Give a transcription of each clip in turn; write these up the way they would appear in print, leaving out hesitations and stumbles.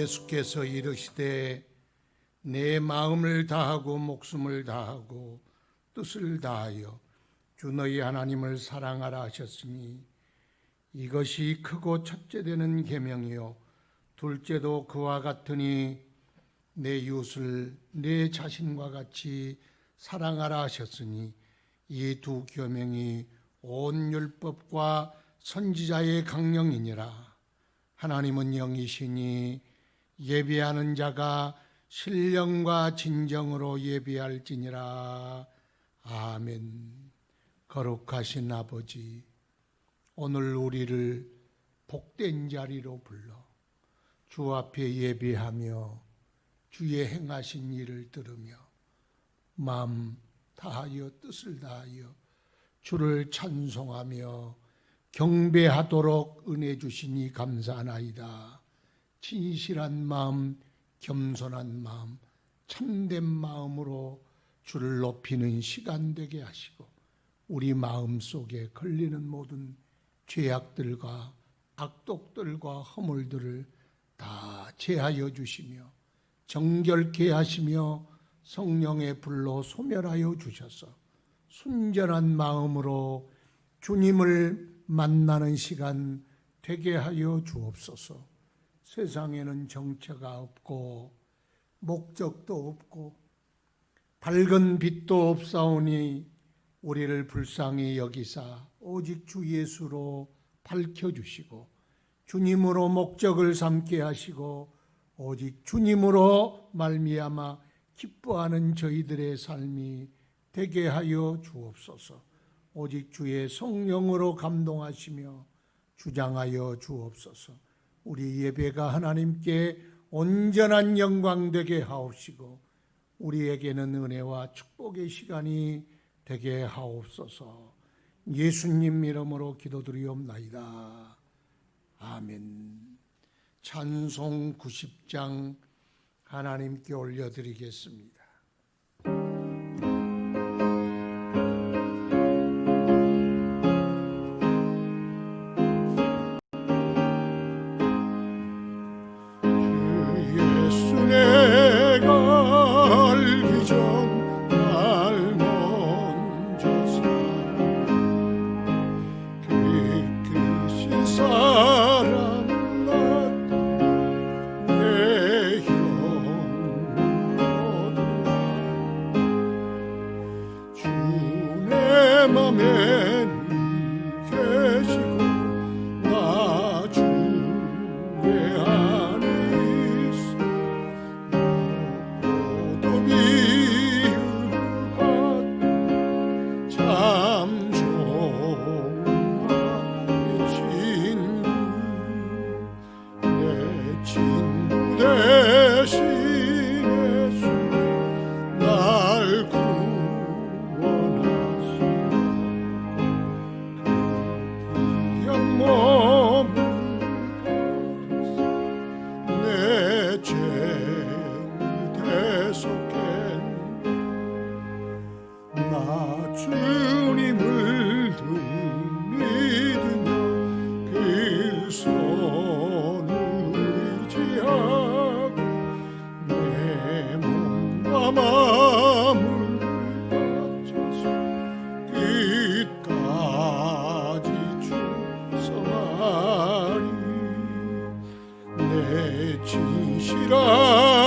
예수께서 이르시되 내 마음을 다하고 목숨을 다하고 뜻을 다하여 주 너희 하나님을 사랑하라 하셨으니 이것이 크고 첫째 되는 계명이요 둘째도 그와 같으니 내 이웃을 내 자신과 같이 사랑하라 하셨으니 이 두 계명이 온 율법과 선지자의 강령이니라. 하나님은 영이시니 예비하는 자가 신령과 진정으로 예비할지니라. 아멘. 거룩하신 아버지, 오늘 우리를 복된 자리로 불러 주 앞에 예비하며 주의 행하신 일을 들으며 마음 다하여 뜻을 다하여 주를 찬송하며 경배하도록 은혜 주시니 감사하나이다. 진실한 마음, 겸손한 마음, 참된 마음으로 주를 높이는 시간 되게 하시고 우리 마음 속에 걸리는 모든 죄악들과 악독들과 허물들을 다 제하여 주시며 정결케 하시며 성령의 불로 소멸하여 주셔서 순전한 마음으로 주님을 만나는 시간 되게 하여 주옵소서. 세상에는 정체가 없고 목적도 없고 밝은 빛도 없사오니 우리를 불쌍히 여기사 오직 주 예수로 밝혀주시고 주님으로 목적을 삼게 하시고 오직 주님으로 말미암아 기뻐하는 저희들의 삶이 되게 하여 주옵소서. 오직 주의 성령으로 감동하시며 주장하여 주옵소서. 우리 예배가 하나님께 온전한 영광 되게 하옵시고 우리에게는 은혜와 축복의 시간이 되게 하옵소서. 예수님 이름으로 기도드리옵나이다. 아멘. 찬송 90장 하나님께 올려드리겠습니다.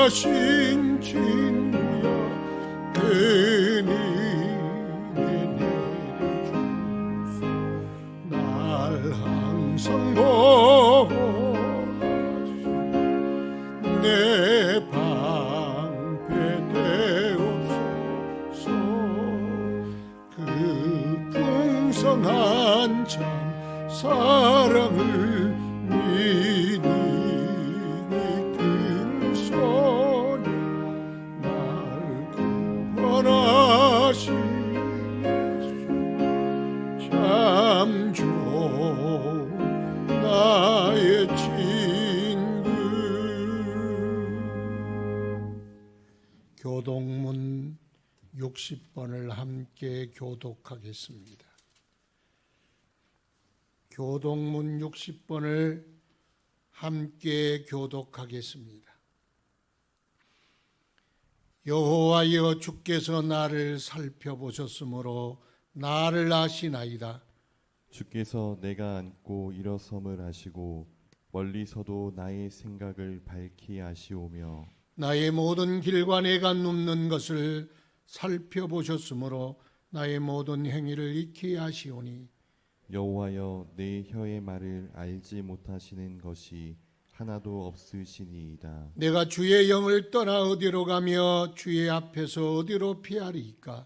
진실하신 친구야 그니 내려주소 날 항상 보호하시 내 방패 되옵소서 그 풍성한 참 사랑을 믿니 참 좋은 나의 친구. 교독문 60번을 함께 교독하겠습니다. 교독문 60번을 함께 교독하겠습니다. 여호와여, 주께서 나를 살펴보셨으므로 나를 아시나이다. 주께서 내가 앉고 일어섬을 아시고 멀리서도 나의 생각을 밝히 아시오며 나의 모든 길과 내가 눕는 것을 살펴보셨으므로 나의 모든 행위를 익히 아시오니 여호와여, 내 혀의 말을 알지 못하시는 것이 하나도 없으시니이다. 내가 주의 영을 떠나 어디로 가며 주의 앞에서 어디로 피하리이까?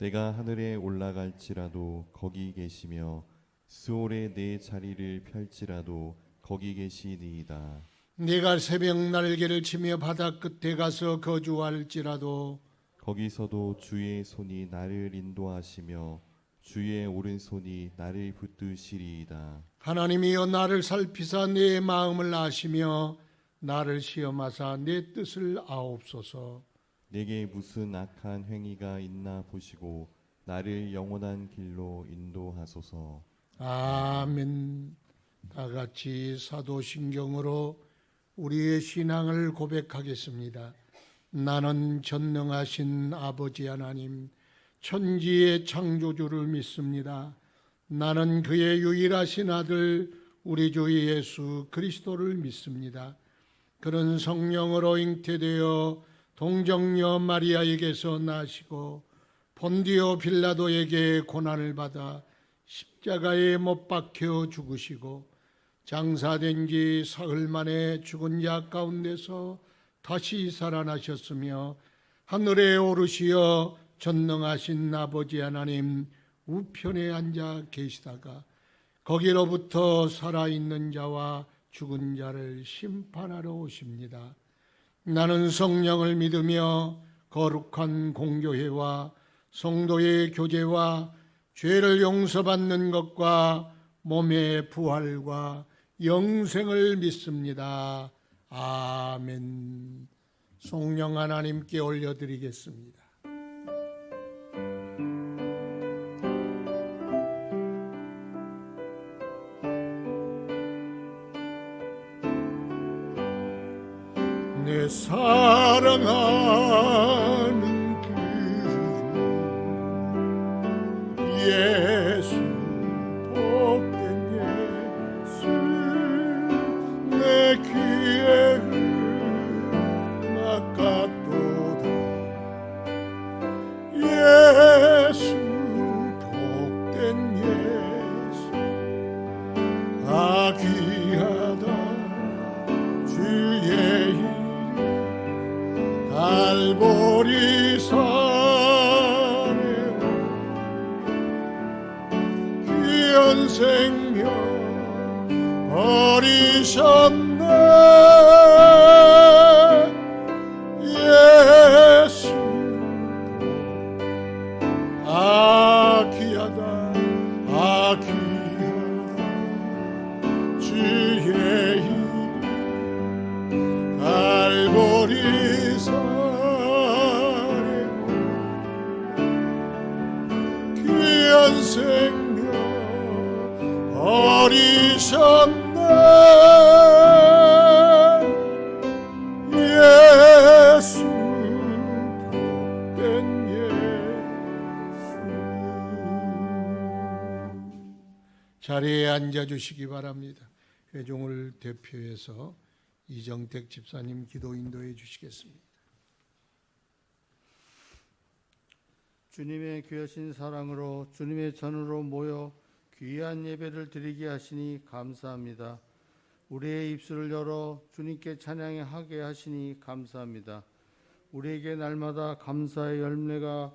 내가 하늘에 올라갈지라도 거기 계시며 스올에 내 자리를 펼지라도 거기 계시니이다. 내가 새벽 날개를 치며 바다 끝에 가서 거주할지라도 거기서도 주의 손이 나를 인도하시며 주의 오른손이 나를 붙드시리이다. 하나님이여, 나를 살피사 내 마음을 아시며 나를 시험하사 내 뜻을 아옵소서. 내게 무슨 악한 행위가 있나 보시고 나를 영원한 길로 인도하소서. 아멘. 다 같이 사도신경으로 우리의 신앙을 고백하겠습니다. 나는 전능하신 아버지 하나님, 천지의 창조주를 믿습니다. 나는 그의 유일하신 아들 우리 주 예수 그리스도를 믿습니다. 그는 성령으로 잉태되어 동정녀 마리아에게서 나시고 본디오 빌라도에게 고난을 받아 십자가에 못 박혀 죽으시고 장사된 지 사흘 만에 죽은 자 가운데서 다시 살아나셨으며 하늘에 오르시어 전능하신 아버지 하나님 우편에 앉아 계시다가 거기로부터 살아있는 자와 죽은 자를 심판하러 오십니다. 나는 성령을 믿으며 거룩한 공교회와 성도의 교제와 죄를 용서받는 것과 몸의 부활과 영생을 믿습니다. 아멘. 성령 하나님께 올려드리겠습니다. 내 사랑하는 그 예수, 복된 예수, 내 귀에 흘러갔도다. 예수, 복된 예수, 귀하다. 주의 갈보리 산에 귀한 생명 버리셨네. 예수, 귀하다, 귀하다. 주의 갈보리 귀한 생명 버리셨네. 예수, 복된 예수. 자리에 앉아주시기 바랍니다. 회종을 대표해서 이정택 집사님 기도 인도해 주시겠습니다. 주님의 귀하신 사랑으로 주님의 전으로 모여 귀한 예배를 드리게 하시니 감사합니다. 우리의 입술을 열어 주님께 찬양하게 하시니 감사합니다. 우리에게 날마다 감사의 열매가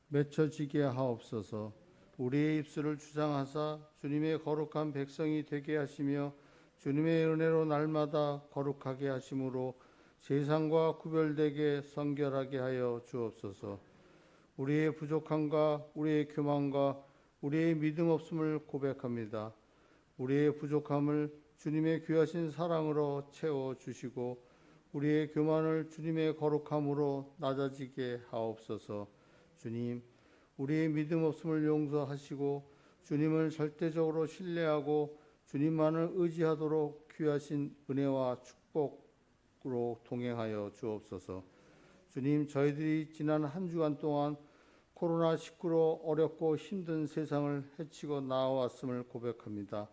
맺혀지게 하옵소서. 우리의 입술을 주장하사 주님의 거룩한 백성이 되게 하시며 주님의 은혜로 날마다 거룩하게 하심으로 세상과 구별되게 성결하게 하여 주옵소서. 우리의 부족함과 우리의 교만과 우리의 믿음 없음을 고백합니다. 우리의 부족함을 주님의 귀하신 사랑으로 채워주시고 우리의 교만을 주님의 거룩함으로 낮아지게 하옵소서. 주님, 우리의 믿음 없음을 용서하시고 주님을 절대적으로 신뢰하고 주님만을 의지하도록 귀하신 은혜와 축복으로 동행하여 주옵소서. 주님, 저희들이 지난 한 주간 동안 코로나19로 어렵고 힘든 세상을 헤치고 나아왔음을 고백합니다.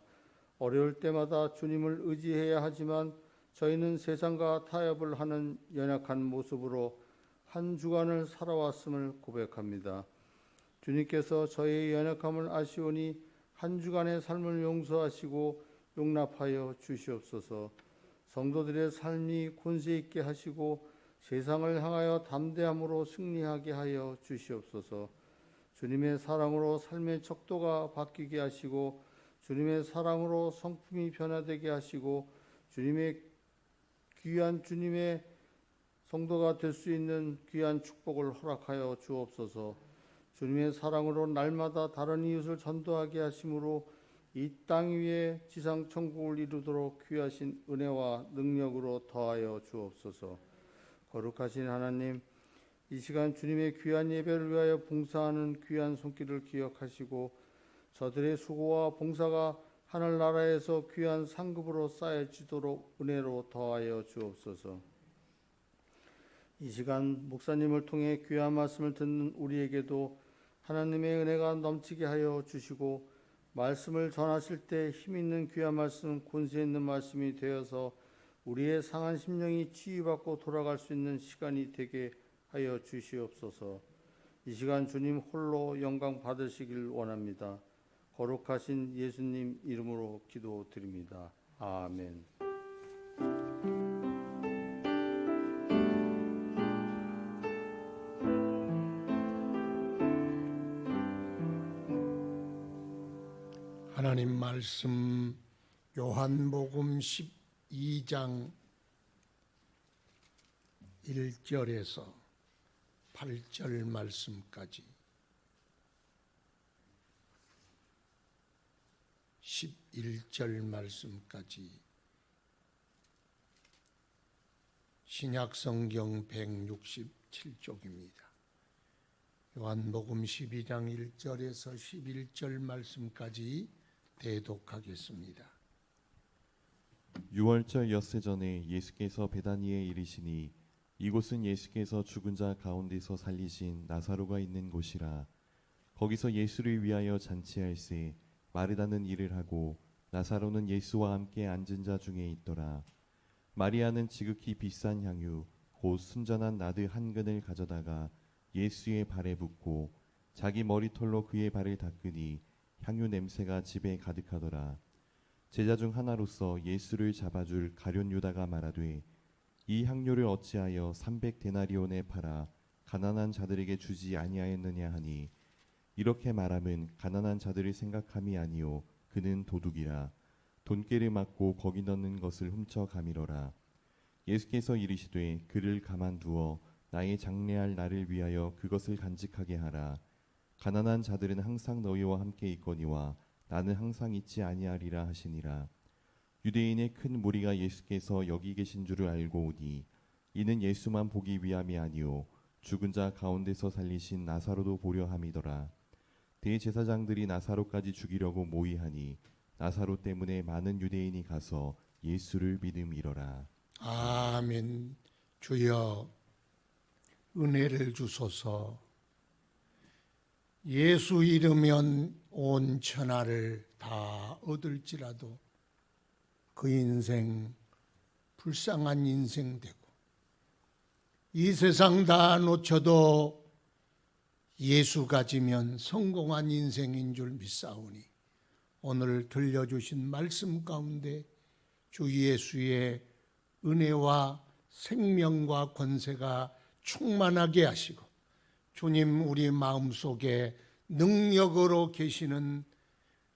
어려울 때마다 주님을 의지해야 하지만 저희는 세상과 타협을 하는 연약한 모습으로 한 주간을 살아왔음을 고백합니다. 주님께서 저희의 연약함을 아시오니 한 주간의 삶을 용서하시고 용납하여 주시옵소서. 성도들의 삶이 권세 있게 하시고 세상을 향하여 담대함으로 승리하게 하여 주시옵소서. 주님의 사랑으로 삶의 척도가 바뀌게 하시고 주님의 사랑으로 성품이 변화되게 하시고 주님의 성도가 될 수 있는 귀한 축복을 허락하여 주옵소서. 주님의 사랑으로 날마다 다른 이웃을 전도하게 하심으로 이 땅 위에 지상 천국을 이루도록 귀하신 은혜와 능력으로 더하여 주옵소서. 거룩하신 하나님, 이 시간 주님의 귀한 예배를 위하여 봉사하는 귀한 손길을 기억하시고 저들의 수고와 봉사가 하늘나라에서 귀한 상급으로 쌓여지도록 은혜로 더하여 주옵소서. 이 시간 목사님을 통해 귀한 말씀을 듣는 우리에게도 하나님의 은혜가 넘치게 하여 주시고 말씀을 전하실 때 힘있는 귀한 말씀, 권세 있는 말씀이 되어서 우리의 상한 심령이 치유받고 돌아갈 수 있는 시간이 되게 하여 주시옵소서. 이 시간 주님 홀로 영광 받으시길 원합니다. 거룩하신 예수님 이름으로 기도드립니다. 아멘. 하나님 말씀 요한복음 12장 1절에서 8절 말씀까지 11절 말씀까지 신약성경 167쪽입니다. 요한복음 12장 1절에서 11절 말씀까지 대독하겠습니다. 유월절 엿새 전에 예수께서 베다니에 이르시니 이곳은 예수께서 죽은 자 가운데서 살리신 나사로가 있는 곳이라. 거기서 예수를 위하여 잔치할세 마르다는 일을 하고 나사로는 예수와 함께 앉은 자 중에 있더라. 마리아는 지극히 비싼 향유 곧 순전한 나드 한 근을 가져다가 예수의 발에 붓고 자기 머리털로 그의 발을 닦으니 향유 냄새가 집에 가득하더라. 제자 중 하나로서 예수를 잡아줄 가룟 유다가 말하되 이 향료를 어찌하여 300데나리온에 팔아 가난한 자들에게 주지 아니하였느냐 하니 이렇게 말함은 가난한 자들을 생각함이 아니요 그는 도둑이라. 돈깨를 맞고 거기 넣는 것을 훔쳐 가미러라. 예수께서 이르시되 그를 가만두어 나의 장래할 날을 위하여 그것을 간직하게 하라. 가난한 자들은 항상 너희와 함께 있거니와 나는 항상 있지 아니하리라 하시니라. 유대인의 큰 무리가 예수께서 여기 계신 줄을 알고 오니 이는 예수만 보기 위함이 아니요 죽은 자 가운데서 살리신 나사로도 보려 함이더라. 대제사장들이 나사로까지 죽이려고 모의하니 나사로 때문에 많은 유대인이 가서 예수를 믿음이러라. 아멘. 주여 은혜를 주소서. 예수 이르면 온 천하를 다 얻을지라도 그 인생 불쌍한 인생 되고 이 세상 다 놓쳐도 예수 가지면 성공한 인생인 줄 믿사오니 오늘 들려주신 말씀 가운데 주 예수의 은혜와 생명과 권세가 충만하게 하시고 주님 우리 마음속에 능력으로 계시는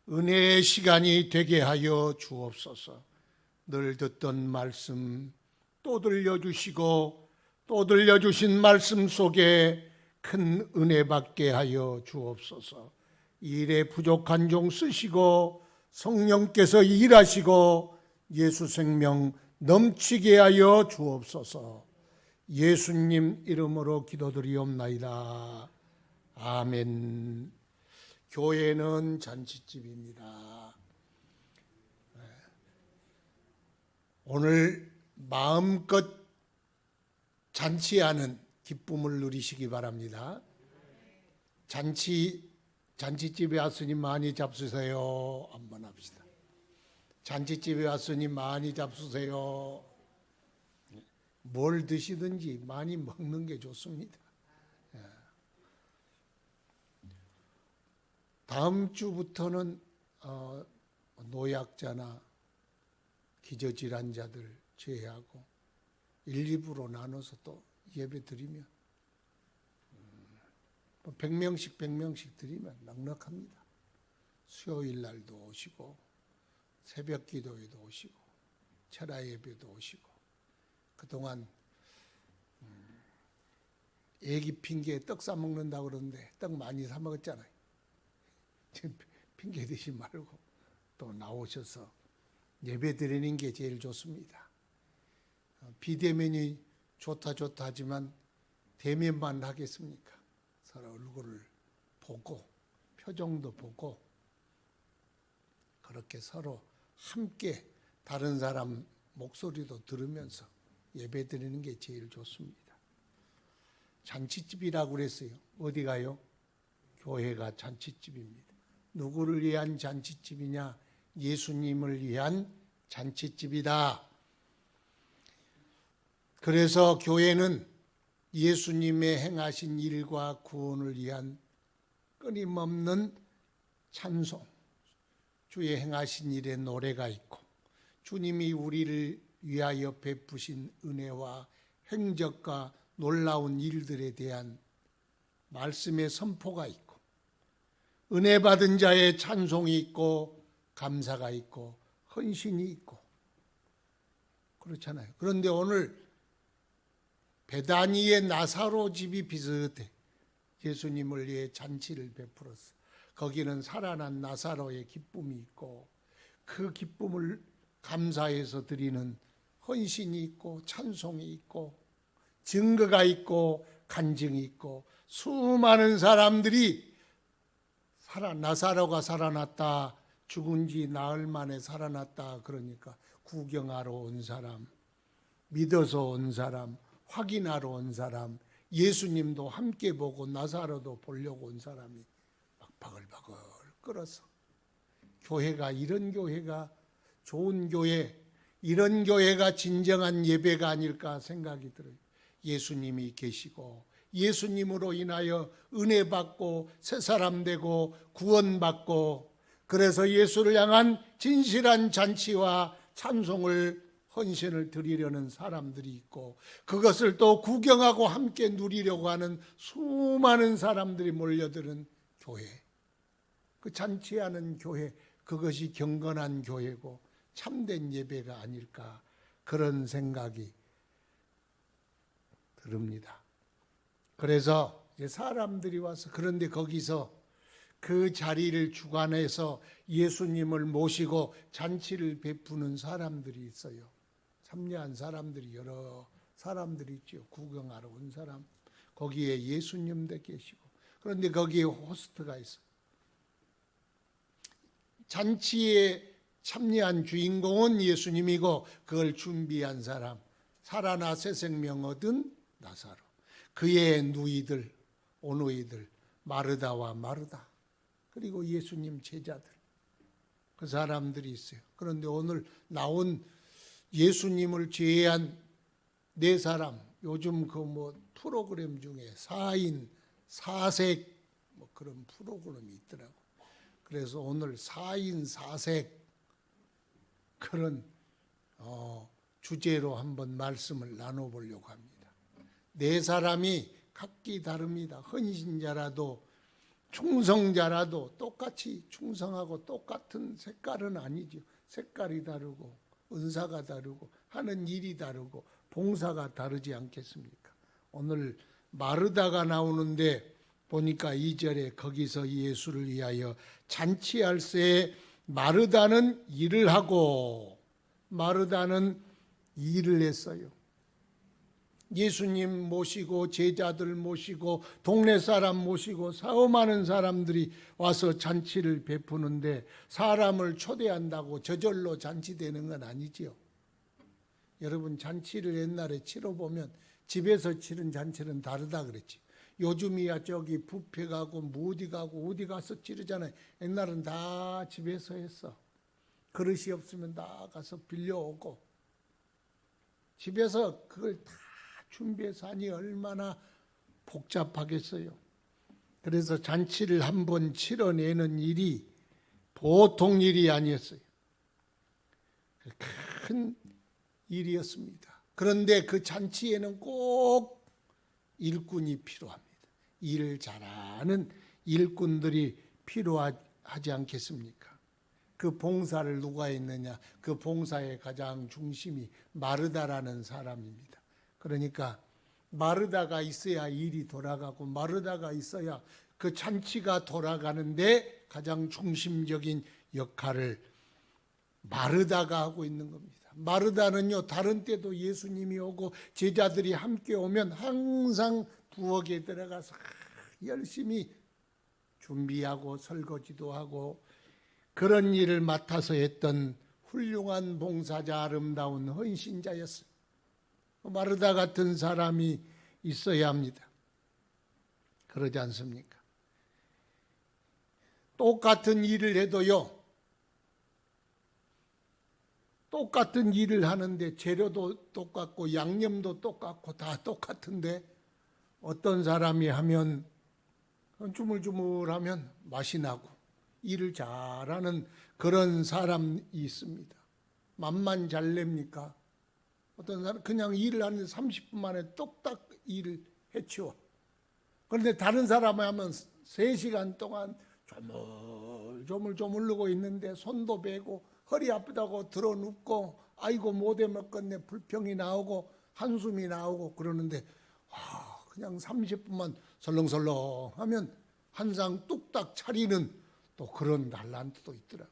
은혜의 시간이 되게 하여 주옵소서. 늘 듣던 말씀 또 들려주시고 또 들려주신 말씀 속에 큰 은혜 받게 하여 주옵소서. 일에 부족한 종 쓰시고 성령께서 일하시고 예수 생명 넘치게 하여 주옵소서. 예수님 이름으로 기도드리옵나이다. 아멘. 교회는 잔치집입니다. 오늘 마음껏 잔치하는 기쁨을 누리시기 바랍니다. 잔치집에 왔으니 많이 잡수세요. 한번 합시다. 잔치집에 왔으니 많이 잡수세요. 뭘 드시든지 많이 먹는 게 좋습니다. 다음 주부터는 노약자나 기저질환자들 제외하고 1, 2부로 나눠서 또 예배 드리면 100명씩 드리면 넉넉합니다. 수요일 날도 오시고 새벽 기도에도 오시고 철야 예배도 오시고 그동안 애기 핑계에 떡 싸먹는다고 그러는데 떡 많이 사 먹었잖아요. 지금 핑계 대지 말고 또 나오셔서 예배 드리는 게 제일 좋습니다. 비대면이 좋다 하지만 대면만 하겠습니까? 서로 얼굴을 보고 표정도 보고 그렇게 서로 함께 다른 사람 목소리도 들으면서 예배 드리는 게 제일 좋습니다. 잔치집이라고 그랬어요. 어디 가요? 교회가 잔치집입니다. 누구를 위한 잔치집이냐? 예수님을 위한 잔치집이다. 그래서 교회는 예수님의 행하신 일과 구원을 위한 끊임없는 찬송, 주의 행하신 일의 노래가 있고 주님이 우리를 위하여 베푸신 은혜와 행적과 놀라운 일들에 대한 말씀의 선포가 있고 은혜 받은 자의 찬송이 있고 감사가 있고 헌신이 있고 그렇잖아요. 그런데 오늘 베다니의 나사로 집이 비슷해. 예수님을 위해 잔치를 베풀었어. 거기는 살아난 나사로의 기쁨이 있고 그 기쁨을 감사해서 드리는 헌신이 있고 찬송이 있고 증거가 있고 간증이 있고 수많은 사람들이 나사로가 살아났다. 죽은 지 나흘 만에 살아났다. 그러니까 구경하러 온 사람, 믿어서 온 사람, 확인하러 온 사람, 예수님도 함께 보고 나사로도 보려고 온 사람이 막 바글바글 끓어서 교회가 이런 교회가 좋은 교회, 이런 교회가 진정한 예배가 아닐까 생각이 들어요. 예수님이 계시고 예수님으로 인하여 은혜 받고 새 사람 되고 구원받고 그래서 예수를 향한 진실한 잔치와 찬송을 헌신을 드리려는 사람들이 있고 그것을 또 구경하고 함께 누리려고 하는 수많은 사람들이 몰려드는 교회, 그 잔치하는 교회, 그것이 경건한 교회고 참된 예배가 아닐까 그런 생각이 듭니다. 그래서 사람들이 와서 그런데 거기서 그 자리를 주관해서 예수님을 모시고 잔치를 베푸는 사람들이 있어요. 참여한 사람들이 여러 사람들이 있죠. 구경하러 온 사람. 거기에 예수님도 계시고. 그런데 거기에 호스트가 있어요. 잔치에 참여한 주인공은 예수님이고 그걸 준비한 사람. 살아나 새 생명 얻은 나사로. 그의 누이들, 오누이들, 마르다와 마르다. 그리고 예수님 제자들. 그 사람들이 있어요. 그런데 오늘 나온 예수님을 제외한 네 사람, 요즘 그 프로그램 중에 4인 4색 그런 프로그램이 있더라고. 그래서 오늘 4인 4색 그런 주제로 한번 말씀을 나눠보려고 합니다. 네 사람이 각기 다릅니다. 헌신자라도 충성자라도 똑같이 충성하고 똑같은 색깔은 아니죠. 색깔이 다르고 은사가 다르고 하는 일이 다르고 봉사가 다르지 않겠습니까? 오늘 마르다가 나오는데 보니까 2절에 거기서 예수를 위하여 잔치할 새에 마르다는 일을 하고 마르다는 일을 했어요. 예수님 모시고 제자들 모시고 동네 사람 모시고 사업하는 사람들이 와서 잔치를 베푸는데 사람을 초대한다고 저절로 잔치되는 건 아니지요. 여러분 잔치를 옛날에 치러보면 집에서 치른 잔치는 다르다 그랬지. 요즘이야 저기 뷔페 가고 뭐 어디 가고 어디 가서 치르잖아요. 옛날은 다 집에서 했어. 그릇이 없으면 다 가서 빌려오고 집에서 그걸 다 준비해서 하니 얼마나 복잡하겠어요. 그래서 잔치를 한번 치러내는 일이 보통 일이 아니었어요. 큰 일이었습니다. 그런데 그 잔치에는 꼭 일꾼이 필요합니다. 일을 잘하는 일꾼들이 필요하지 않겠습니까? 그 봉사를 누가 했느냐? 그 봉사의 가장 중심이 마르다라는 사람입니다. 그러니까 마르다가 있어야 일이 돌아가고 마르다가 있어야 그 잔치가 돌아가는데 가장 중심적인 역할을 마르다가 하고 있는 겁니다. 마르다는요, 다른 때도 예수님이 오고 제자들이 함께 오면 항상 부엌에 들어가서 열심히 준비하고 설거지도 하고 그런 일을 맡아서 했던 훌륭한 봉사자, 아름다운 헌신자였어요. 마르다 같은 사람이 있어야 합니다. 그러지 않습니까? 똑같은 일을 해도요, 똑같은 일을 하는데 재료도 똑같고 양념도 똑같고 다 똑같은데 어떤 사람이 하면 주물주물하면 맛이 나고 일을 잘하는 그런 사람이 있습니다. 맛만 잘 냅니까? 어떤 사람 그냥 일을 하는데 30분 만에 똑딱 일을 해치워. 그런데 다른 사람이 하면 3시간 동안 조물조물르고 있는데 손도 베고 허리 아프다고 들어 눕고 아이고 못해 먹겠네 불평이 나오고 한숨이 나오고 그러는데 그냥 30분만 설렁설렁 하면 한 상 뚝딱 차리는 또 그런 달란트도 있더라.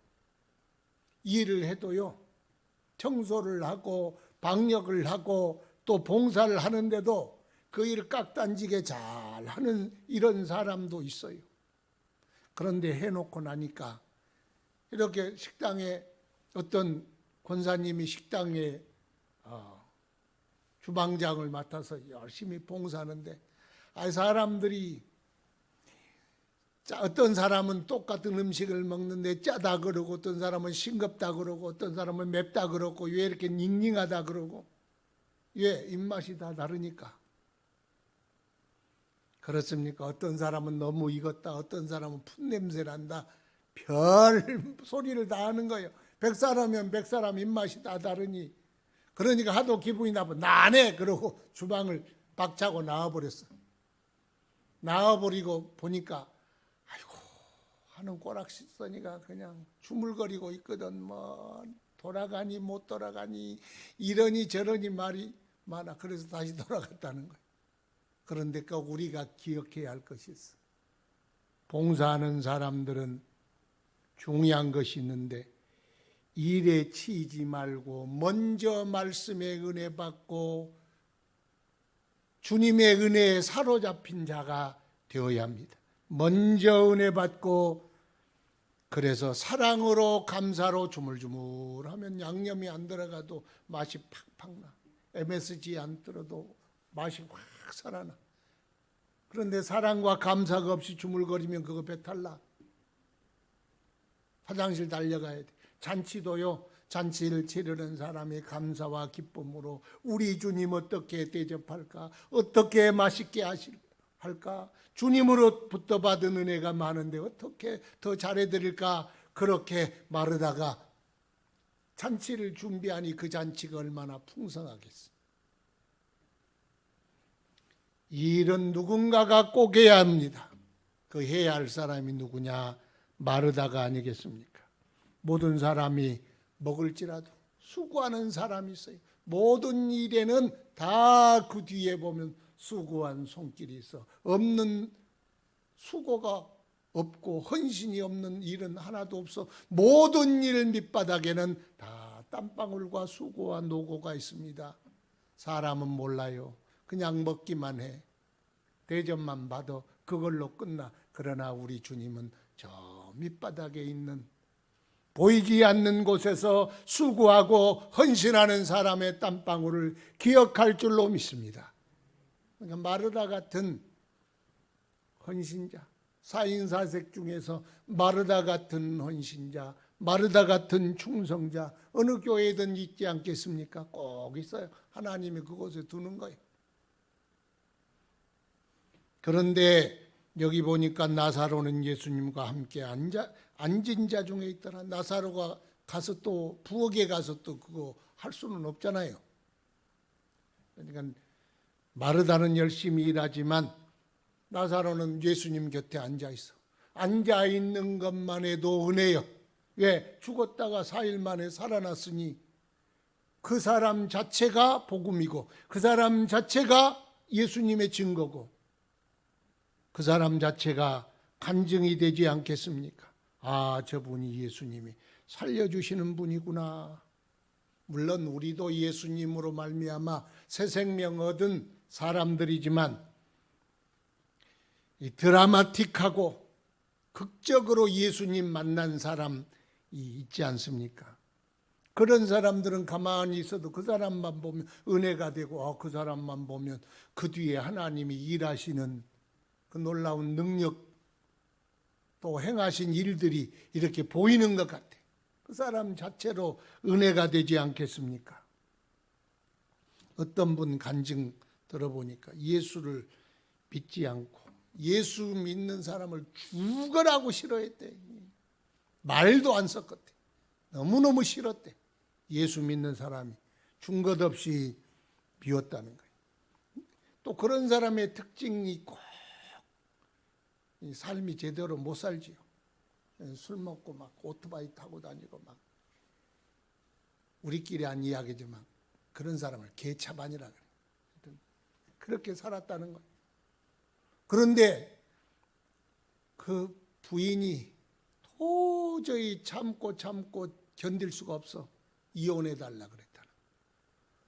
일을 해도요, 청소를 하고 방역을 하고 또 봉사를 하는데도 그 일을 깍단지게 잘 하는 이런 사람도 있어요. 그런데 해놓고 나니까 이렇게 식당에 어떤 권사님이 식당에 주방장을 맡아서 열심히 봉사하는데 사람들이 어떤 사람은 똑같은 음식을 먹는데 짜다 그러고 어떤 사람은 싱겁다 그러고 어떤 사람은 맵다 그러고 왜 이렇게 닝닝하다 그러고 왜 입맛이 다 다르니까 그렇습니까? 어떤 사람은 너무 익었다 어떤 사람은 풋냄새 난다 별 소리를 다 하는 거예요. 100사람이면 100사람 입맛이 다 다르니 그러니까 하도 기분이 나빠 나 안 해 그러고 주방을 박차고 나와버렸어. 나와버리고 보니까 아이고 하는 꼬락서니가 그냥 주물거리고 있거든. 뭐 돌아가니 못 돌아가니 이러니 저러니 말이 많아. 그래서 다시 돌아갔다는 거예요. 그런데 꼭 우리가 기억해야 할 것이 있어. 봉사하는 사람들은 중요한 것이 있는데 일에 치이지 말고 먼저 말씀의 은혜 받고 주님의 은혜에 사로잡힌 자가 되어야 합니다. 먼저 은혜 받고 그래서 사랑으로 감사로 주물주물하면 양념이 안 들어가도 맛이 팍팍 나. MSG 안 들어도 맛이 확 살아나. 그런데 사랑과 감사가 없이 주물거리면 그거 배탈 나. 화장실 달려가야 돼. 잔치도요. 잔치를 치르는 사람의 감사와 기쁨으로 우리 주님 어떻게 대접할까? 어떻게 맛있게 할까? 주님으로부터 받은 은혜가 많은데 어떻게 더 잘해드릴까? 그렇게 마르다가 잔치를 준비하니 그 잔치가 얼마나 풍성하겠어. 이 일은 누군가가 꼭 해야 합니다. 그 해야 할 사람이 누구냐? 마르다가 아니겠습니까? 모든 사람이 먹을지라도 수고하는 사람이 있어요. 모든 일에는 다 그 뒤에 보면 수고한 손길이 있어. 없는 수고가 없고 헌신이 없는 일은 하나도 없어. 모든 일 밑바닥에는 다 땀방울과 수고와 노고가 있습니다. 사람은 몰라요. 그냥 먹기만 해. 대접만 받아 그걸로 끝나. 그러나 우리 주님은 저 밑바닥에 있는 보이지 않는 곳에서 수고하고 헌신하는 사람의 땀방울을 기억할 줄로 믿습니다. 그러니까 마르다 같은 헌신자, 4인사색 중에서 마르다 같은 헌신자, 마르다 같은 충성자 어느 교회든 있지 않겠습니까? 꼭 있어요. 하나님이 그곳에 두는 거예요. 그런데 여기 보니까 나사로는 예수님과 함께 앉은 자 중에 있더라. 나사로가 가서 또 부엌에 가서 또 그거 할 수는 없잖아요. 그러니까 마르다는 열심히 일하지만 나사로는 예수님 곁에 앉아 있어. 앉아 있는 것만 해도 은혜요. 왜? 죽었다가 4일 만에 살아났으니 그 사람 자체가 복음이고 그 사람 자체가 예수님의 증거고 그 사람 자체가 간증이 되지 않겠습니까? 아, 저분이 예수님이 살려주시는 분이구나. 물론 우리도 예수님으로 말미암아 새 생명 얻은 사람들이지만 이 드라마틱하고 극적으로 예수님 만난 사람이 있지 않습니까? 그런 사람들은 가만히 있어도 그 사람만 보면 은혜가 되고 그 사람만 보면 그 뒤에 하나님이 일하시는 그 놀라운 능력 또 행하신 일들이 이렇게 보이는 것 같아. 그 사람 자체로 은혜가 되지 않겠습니까? 어떤 분 간증 들어보니까 예수를 믿지 않고 예수 믿는 사람을 죽으라고 싫어했대. 말도 안 섞었대. 너무너무 싫었대. 예수 믿는 사람이 준 것 없이 비웠다는 거예요. 또 그런 사람의 특징이 꼭 삶이 제대로 못 살지요. 술 먹고 막 오토바이 타고 다니고 막 우리끼리 한 이야기지만 그런 사람을 개차반이라 그래요. 그렇게 살았다는 거예요. 그런데 그 부인이 도저히 참고 견딜 수가 없어 이혼해달라 그랬다는 거예요.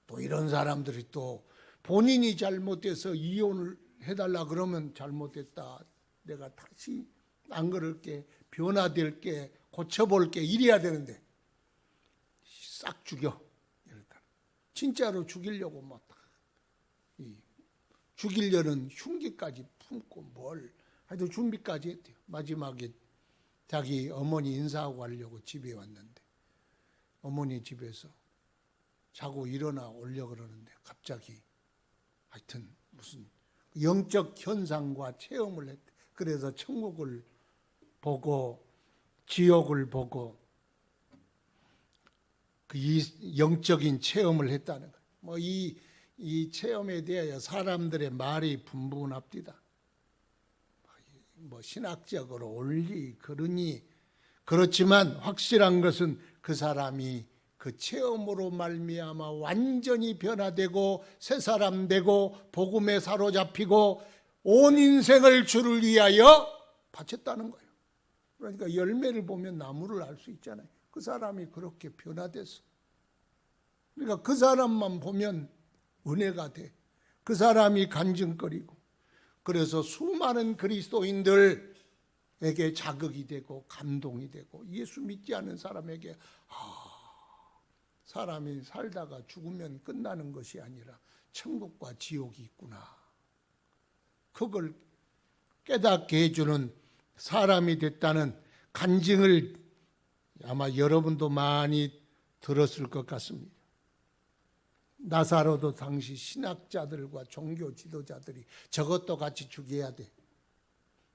또 이런 사람들이 또 본인이 잘못돼서 이혼을 해달라 그러면 잘못됐다. 내가 다시 안 그럴게, 변화될게, 고쳐볼게 이래야 되는데 싹 죽여 이랬다. 진짜로 죽이려고 막 죽이려는 흉기까지 품고 뭘 하여튼 준비까지 했대요. 마지막에 자기 어머니 인사하고 가려고 집에 왔는데 어머니 집에서 자고 일어나 오려 그러는데 갑자기 하여튼 무슨 영적 현상과 체험을 했대. 그래서 천국을 보고 지옥을 보고 그 영적인 체험을 했다는 거예요. 이 체험에 대하여 사람들의 말이 분분합디다. 신학적으로 옳리 그러니 그렇지만 확실한 것은 그 사람이 그 체험으로 말미암아 완전히 변화되고 새 사람 되고 복음에 사로잡히고 온 인생을 주를 위하여 바쳤다는 거예요. 그러니까 열매를 보면 나무를 알 수 있잖아요. 그 사람이 그렇게 변화됐어. 그러니까 그 사람만 보면 은혜가 돼. 그 사람이 간증거리고 그래서 수많은 그리스도인들에게 자극이 되고 감동이 되고 예수 믿지 않은 사람에게 사람이 살다가 죽으면 끝나는 것이 아니라 천국과 지옥이 있구나. 그걸 깨닫게 해주는 사람이 됐다는 간증을 아마 여러분도 많이 들었을 것 같습니다. 나사로도 당시 신학자들과 종교 지도자들이 저것도 같이 죽여야 돼.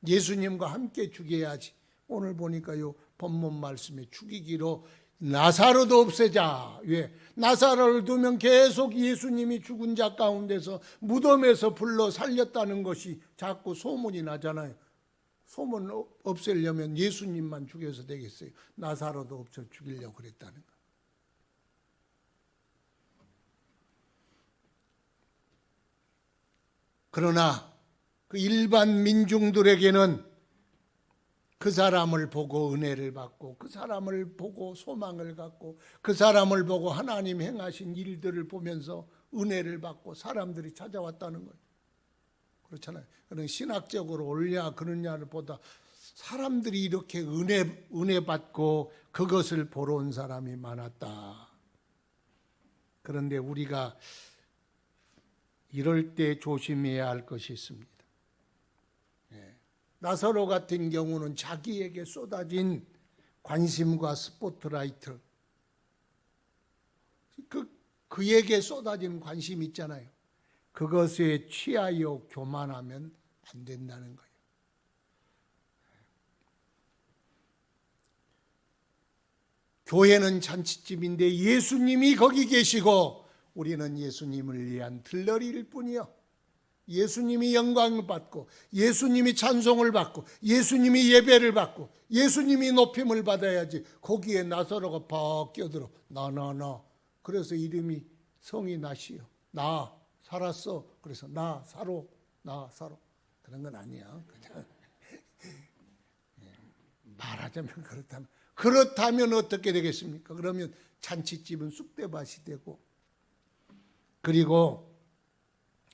예수님과 함께 죽여야지. 오늘 보니까 요 본문 말씀에 죽이기로 나사로도 없애자. 왜? 나사로를 두면 계속 예수님이 죽은 자 가운데서 무덤에서 불러 살렸다는 것이 자꾸 소문이 나잖아요. 소문 없애려면 예수님만 죽여서 되겠어요. 나사로도 없애 죽이려고 그랬다는 거. 그러나 그 일반 민중들에게는 그 사람을 보고 은혜를 받고 그 사람을 보고 소망을 갖고 그 사람을 보고 하나님 행하신 일들을 보면서 은혜를 받고 사람들이 찾아왔다는 거예요. 그렇잖아요. 그런 신학적으로 옳냐 그러냐를 보다 사람들이 이렇게 은혜 받고 그것을 보러 온 사람이 많았다. 그런데 우리가 이럴 때 조심해야 할 것이 있습니다. 나사로 같은 경우는 자기에게 쏟아진 관심과 스포트라이트, 그에게 쏟아진 관심 있잖아요. 그것에 취하여 교만하면 안 된다는 거예요. 교회는 잔치집인데 예수님이 거기 계시고 우리는 예수님을 위한 들러리일 뿐이요. 예수님이 영광을 받고 예수님이 찬송을 받고 예수님이 예배를 받고 예수님이 높임을 받아야지 거기에 나사로가 팍 끼어들어 나 그래서 이름이 성이 나시요. 나 살았어. 그래서 나 사로 그런 건 아니야. 그냥 말하자면 그렇다면 어떻게 되겠습니까? 그러면 잔치집은 쑥대밭이 되고 그리고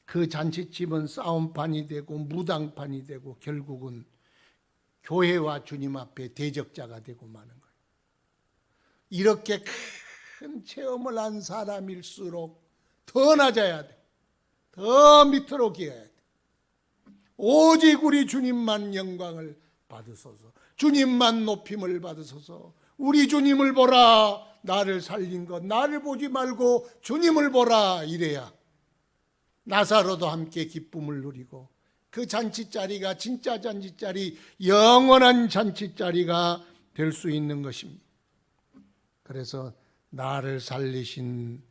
그 잔치집은 싸움판이 되고 무당판이 되고 결국은 교회와 주님 앞에 대적자가 되고 마는 거예요. 이렇게 큰 체험을 한 사람일수록 더 낮아야 돼. 더 밑으로 기어야 돼. 오직 우리 주님만 영광을 받으소서. 주님만 높임을 받으소서. 우리 주님을 보라. 나를 살린 것 나를 보지 말고 주님을 보라. 이래야 나사로도 함께 기쁨을 누리고 그 잔치자리가 진짜 잔치자리, 영원한 잔치자리가 될 수 있는 것입니다. 그래서 나를 살리신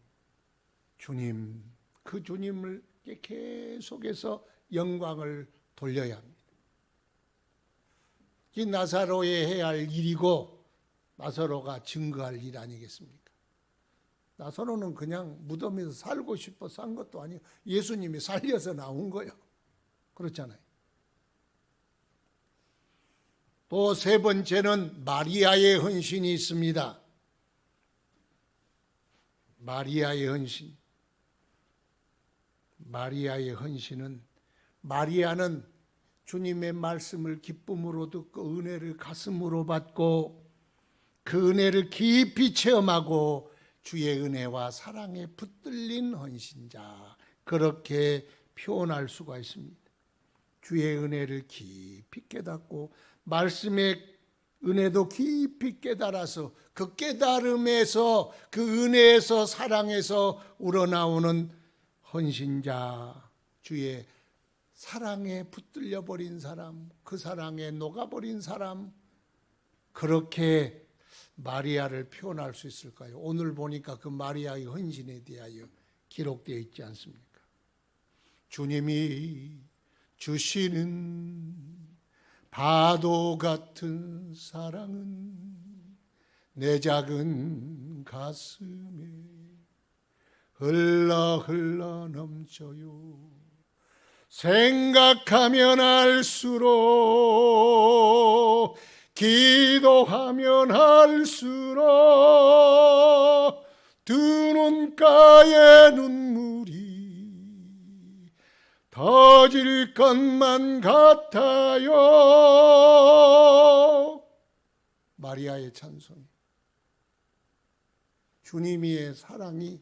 주님, 그 주님을 계속해서 영광을 돌려야 합니다. 이 나사로에 해야 할 일이고 나사로가 증거할 일 아니겠습니까? 나사로는 그냥 무덤에서 살고 싶어 산 것도 아니고 예수님이 살려서 나온 거예요. 그렇잖아요. 또 세 번째는 마리아의 헌신이 있습니다. 마리아의 헌신. 마리아의 헌신은 마리아는 주님의 말씀을 기쁨으로 듣고 은혜를 가슴으로 받고 그 은혜를 깊이 체험하고 주의 은혜와 사랑에 붙들린 헌신자, 그렇게 표현할 수가 있습니다. 주의 은혜를 깊이 깨닫고 말씀의 은혜도 깊이 깨달아서 그 깨달음에서 그 은혜에서 사랑에서 우러나오는 헌신자, 주의 사랑에 붙들려 버린 사람, 그 사랑에 녹아버린 사람, 그렇게 마리아를 표현할 수 있을까요? 오늘 보니까 그 마리아의 헌신에 대하여 기록되어 있지 않습니까? 주님이 주시는 파도 같은 사랑은 내 작은 가슴에 흘러 넘쳐요. 생각하면 할수록 기도하면 할수록 두 눈가에 눈물이 터질 것만 같아요. 마리아의 찬송이, 주님의 사랑이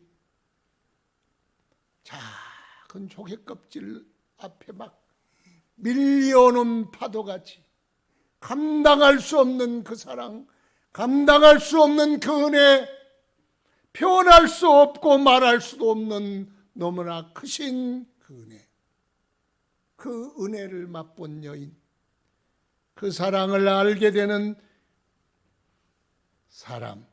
작은 조개껍질 앞에 막 밀려오는 파도같이 감당할 수 없는 그 사랑, 감당할 수 없는 그 은혜, 표현할 수 없고 말할 수도 없는 너무나 크신 그 은혜, 그 은혜를 맛본 여인, 그 사랑을 알게 되는 사람,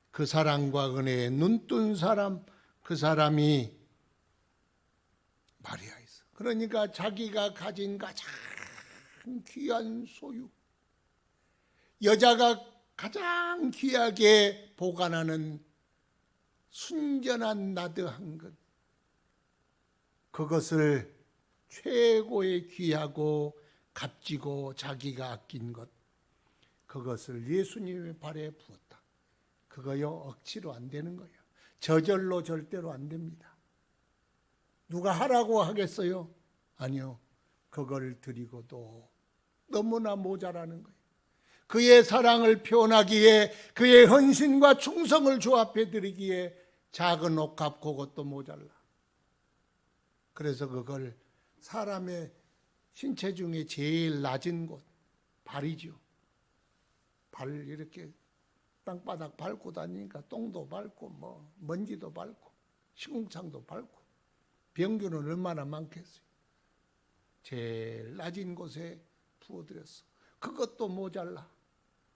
그 사랑과 은혜에 눈뜬 사람, 그 사람이 마리아였어. 그러니까 자기가 가진 가장 귀한 소유, 여자가 가장 귀하게 보관하는 순전한 나드한 것, 그것을 최고의 귀하고 값지고 자기가 아낀 것, 그것을 예수님의 발에 부었다. 그거요 억지로 안 되는 거예요. 저절로 절대로 안 됩니다. 누가 하라고 하겠어요? 아니요. 그걸 드리고도 너무나 모자라는 거예요. 그의 사랑을 표현하기에, 그의 헌신과 충성을 조합해 드리기에 작은 옥합 그것도 모자라. 그래서 그걸 사람의 신체 중에 제일 낮은 곳, 발이죠. 발 이렇게 땅바닥 밟고 다니니까 똥도 밟고 뭐 먼지도 밟고 시궁창도 밟고 병균은 얼마나 많겠어요. 제일 낮은 곳에 부어드렸어. 그것도 모자라.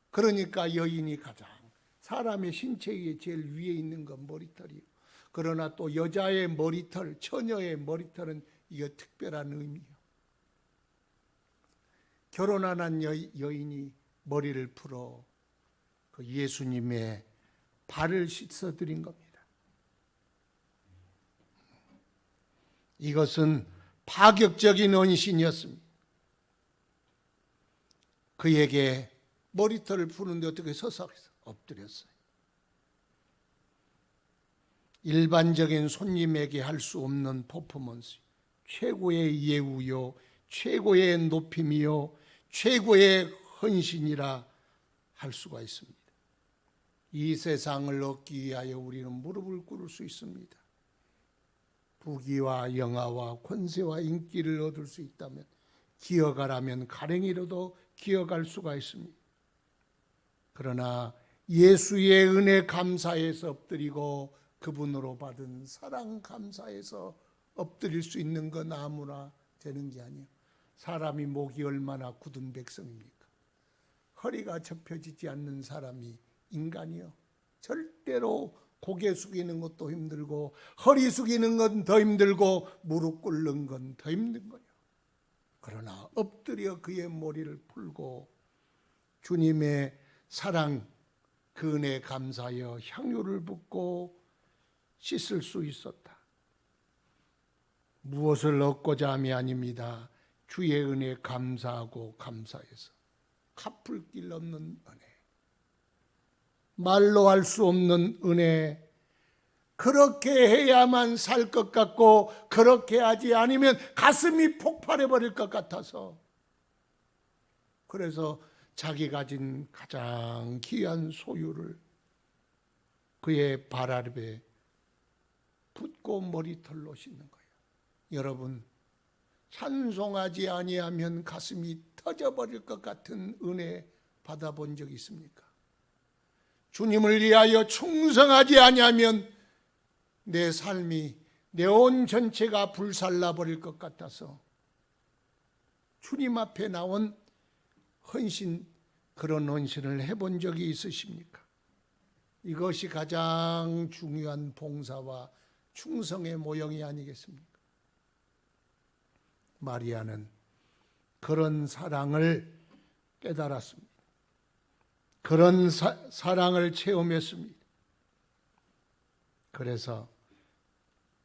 그러니까 여인이 가장 사람의 신체에 제일 위에 있는 건 머리털이요. 그러나 또 여자의 머리털, 처녀의 머리털은 이거 특별한 의미요. 결혼 안 한 여인이 머리를 풀어 그 예수님의 발을 씻어드린 겁니다. 이것은 파격적인 헌신이었습니다. 그에게 머리털을 푸는데 어떻게 서서 엎드렸어요. 일반적인 손님에게 할 수 없는 퍼포먼스, 최고의 예우요, 최고의 높임이요, 최고의 헌신이라 할 수가 있습니다. 이 세상을 얻기 위하여 우리는 무릎을 꿇을 수 있습니다. 부귀와 영화와 권세와 인기를 얻을 수 있다면, 기어가라면 가랭이로도 기어갈 수가 있습니다. 그러나 예수의 은혜 감사해서 엎드리고 그분으로 받은 사랑 감사해서 엎드릴 수 있는 건 아무나 되는 게 아니에요. 사람이 목이 얼마나 굳은 백성입니까? 허리가 접혀지지 않는 사람이 인간이요. 절대로 고개 숙이는 것도 힘들고 허리 숙이는 건 더 힘들고 무릎 꿇는 건 더 힘든 거예요. 그러나 엎드려 그의 머리를 풀고 주님의 사랑, 그 은혜에 감사하여 향유를 붓고 씻을 수 있었다. 무엇을 얻고자 함이 아닙니다. 주의 은혜에 감사하고 감사해서 갚을 길 없는 은혜, 말로 할 수 없는 은혜, 그렇게 해야만 살 것 같고 그렇게 하지 않으면 가슴이 폭발해 버릴 것 같아서, 그래서 자기 가진 가장 귀한 소유를 그의 발 아래 붓고 머리털로 씻는 거예요. 여러분, 찬송하지 아니하면 가슴이 터져버릴 것 같은 은혜 받아본 적 있습니까? 주님을 위하여 충성하지 아니하면 내 삶이, 내 온 전체가 불살라 버릴 것 같아서 주님 앞에 나온 헌신, 그런 헌신을 해본 적이 있으십니까? 이것이 가장 중요한 봉사와 충성의 모형이 아니겠습니까? 마리아는 그런 사랑을 깨달았습니다. 그런 사랑을 체험했습니다. 그래서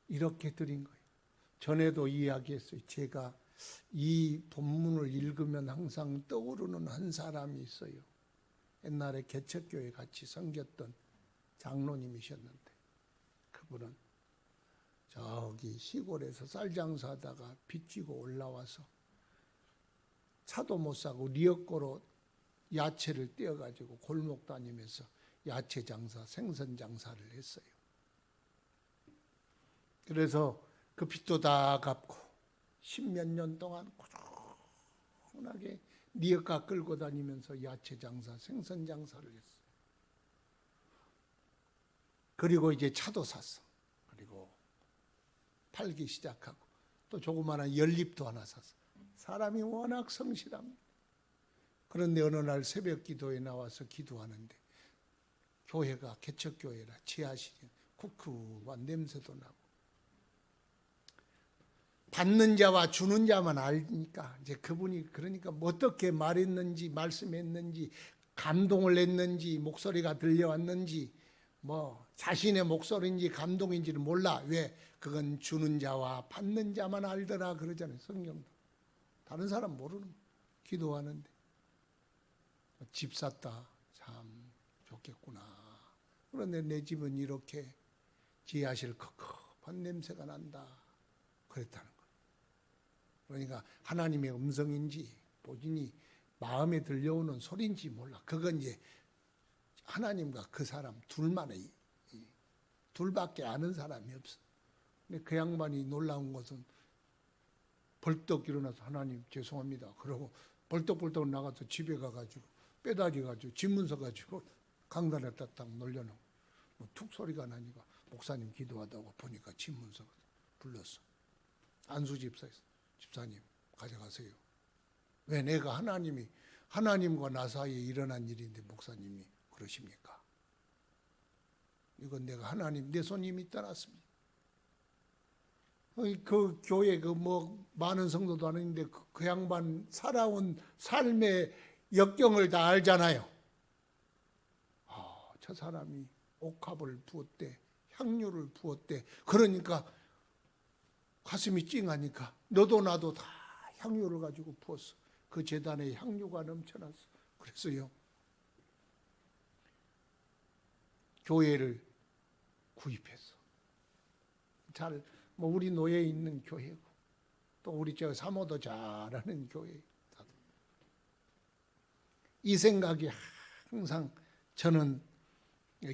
이렇게 드린 거예요. 전에도 이야기했어요. 제가 이 본문을 읽으면 항상 떠오르는 한 사람이 있어요. 옛날에 개척교회 같이 섬겼던 장로님이셨는데, 그분은 저기 시골에서 쌀 장사하다가 빚지고 올라와서 차도 못 사고 리어코로 야채를 떼어가지고 골목 다니면서 야채 장사, 생선 장사를 했어요. 그래서 그 빚도 다 갚고 10몇 년 동안 꾸준하게 리어카 끌고 다니면서 야채 장사, 생선 장사를 했어요. 그리고 이제 차도 샀어. 그리고 팔기 시작하고 또 조그마한 연립도 하나 샀어. 사람이 워낙 성실합니다. 그런데 어느 날 새벽 기도에 나와서 기도하는데 교회가 개척교회라 지하실이 쿠쿠한 냄새도 나고, 받는 자와 주는 자만 알니까 이제 그분이 그러니까 뭐 어떻게 말했는지, 말씀했는지, 감동을 했는지, 목소리가 들려왔는지, 뭐 자신의 목소리인지 감동인지는 몰라. 왜? 그건 주는 자와 받는 자만 알더라 그러잖아요. 성경도. 다른 사람 모르는 거예요. 기도하는데 집 샀다. 참 좋겠구나. 그런데 내 집은 이렇게 지하실 컵컵한 냄새가 난다. 그랬다는 거예요. 그러니까 하나님의 음성인지 본인이 마음에 들려오는 소리인지 몰라. 그건 이제 하나님과 그 사람 둘만의, 둘밖에 아는 사람이 없어. 근데 그 양반이 놀라운 것은 벌떡 일어나서 하나님 죄송합니다. 그러고 벌떡벌떡 나가서 집에 가가지고 빼다지 가지고 집문서 가지고 강단에다 딱 놀려놓고 툭 소리가 나니까 목사님 기도하다고 보니까 집문서가 불렀어. 안수 집사님 가져가세요. 왜 내가 하나님과 나 사이에 일어난 일인데 목사님이 그러십니까? 이건 내가 내 손님이 떠났습니다. 그 교회 많은 성도도 아닌데 그 양반 살아온 삶의 역경을 다 알잖아요. 저 사람이 옥합을 부었대, 향유를 부었대. 그러니까 가슴이 찡하니까 너도 나도 다 향유를 가지고 부었어. 그 제단에 향유가 넘쳐났어. 그래서요, 교회를 구입했어. 우리 노예에 있는 교회고, 또 우리 사모도 잘하는 교회. 이 생각이 항상 저는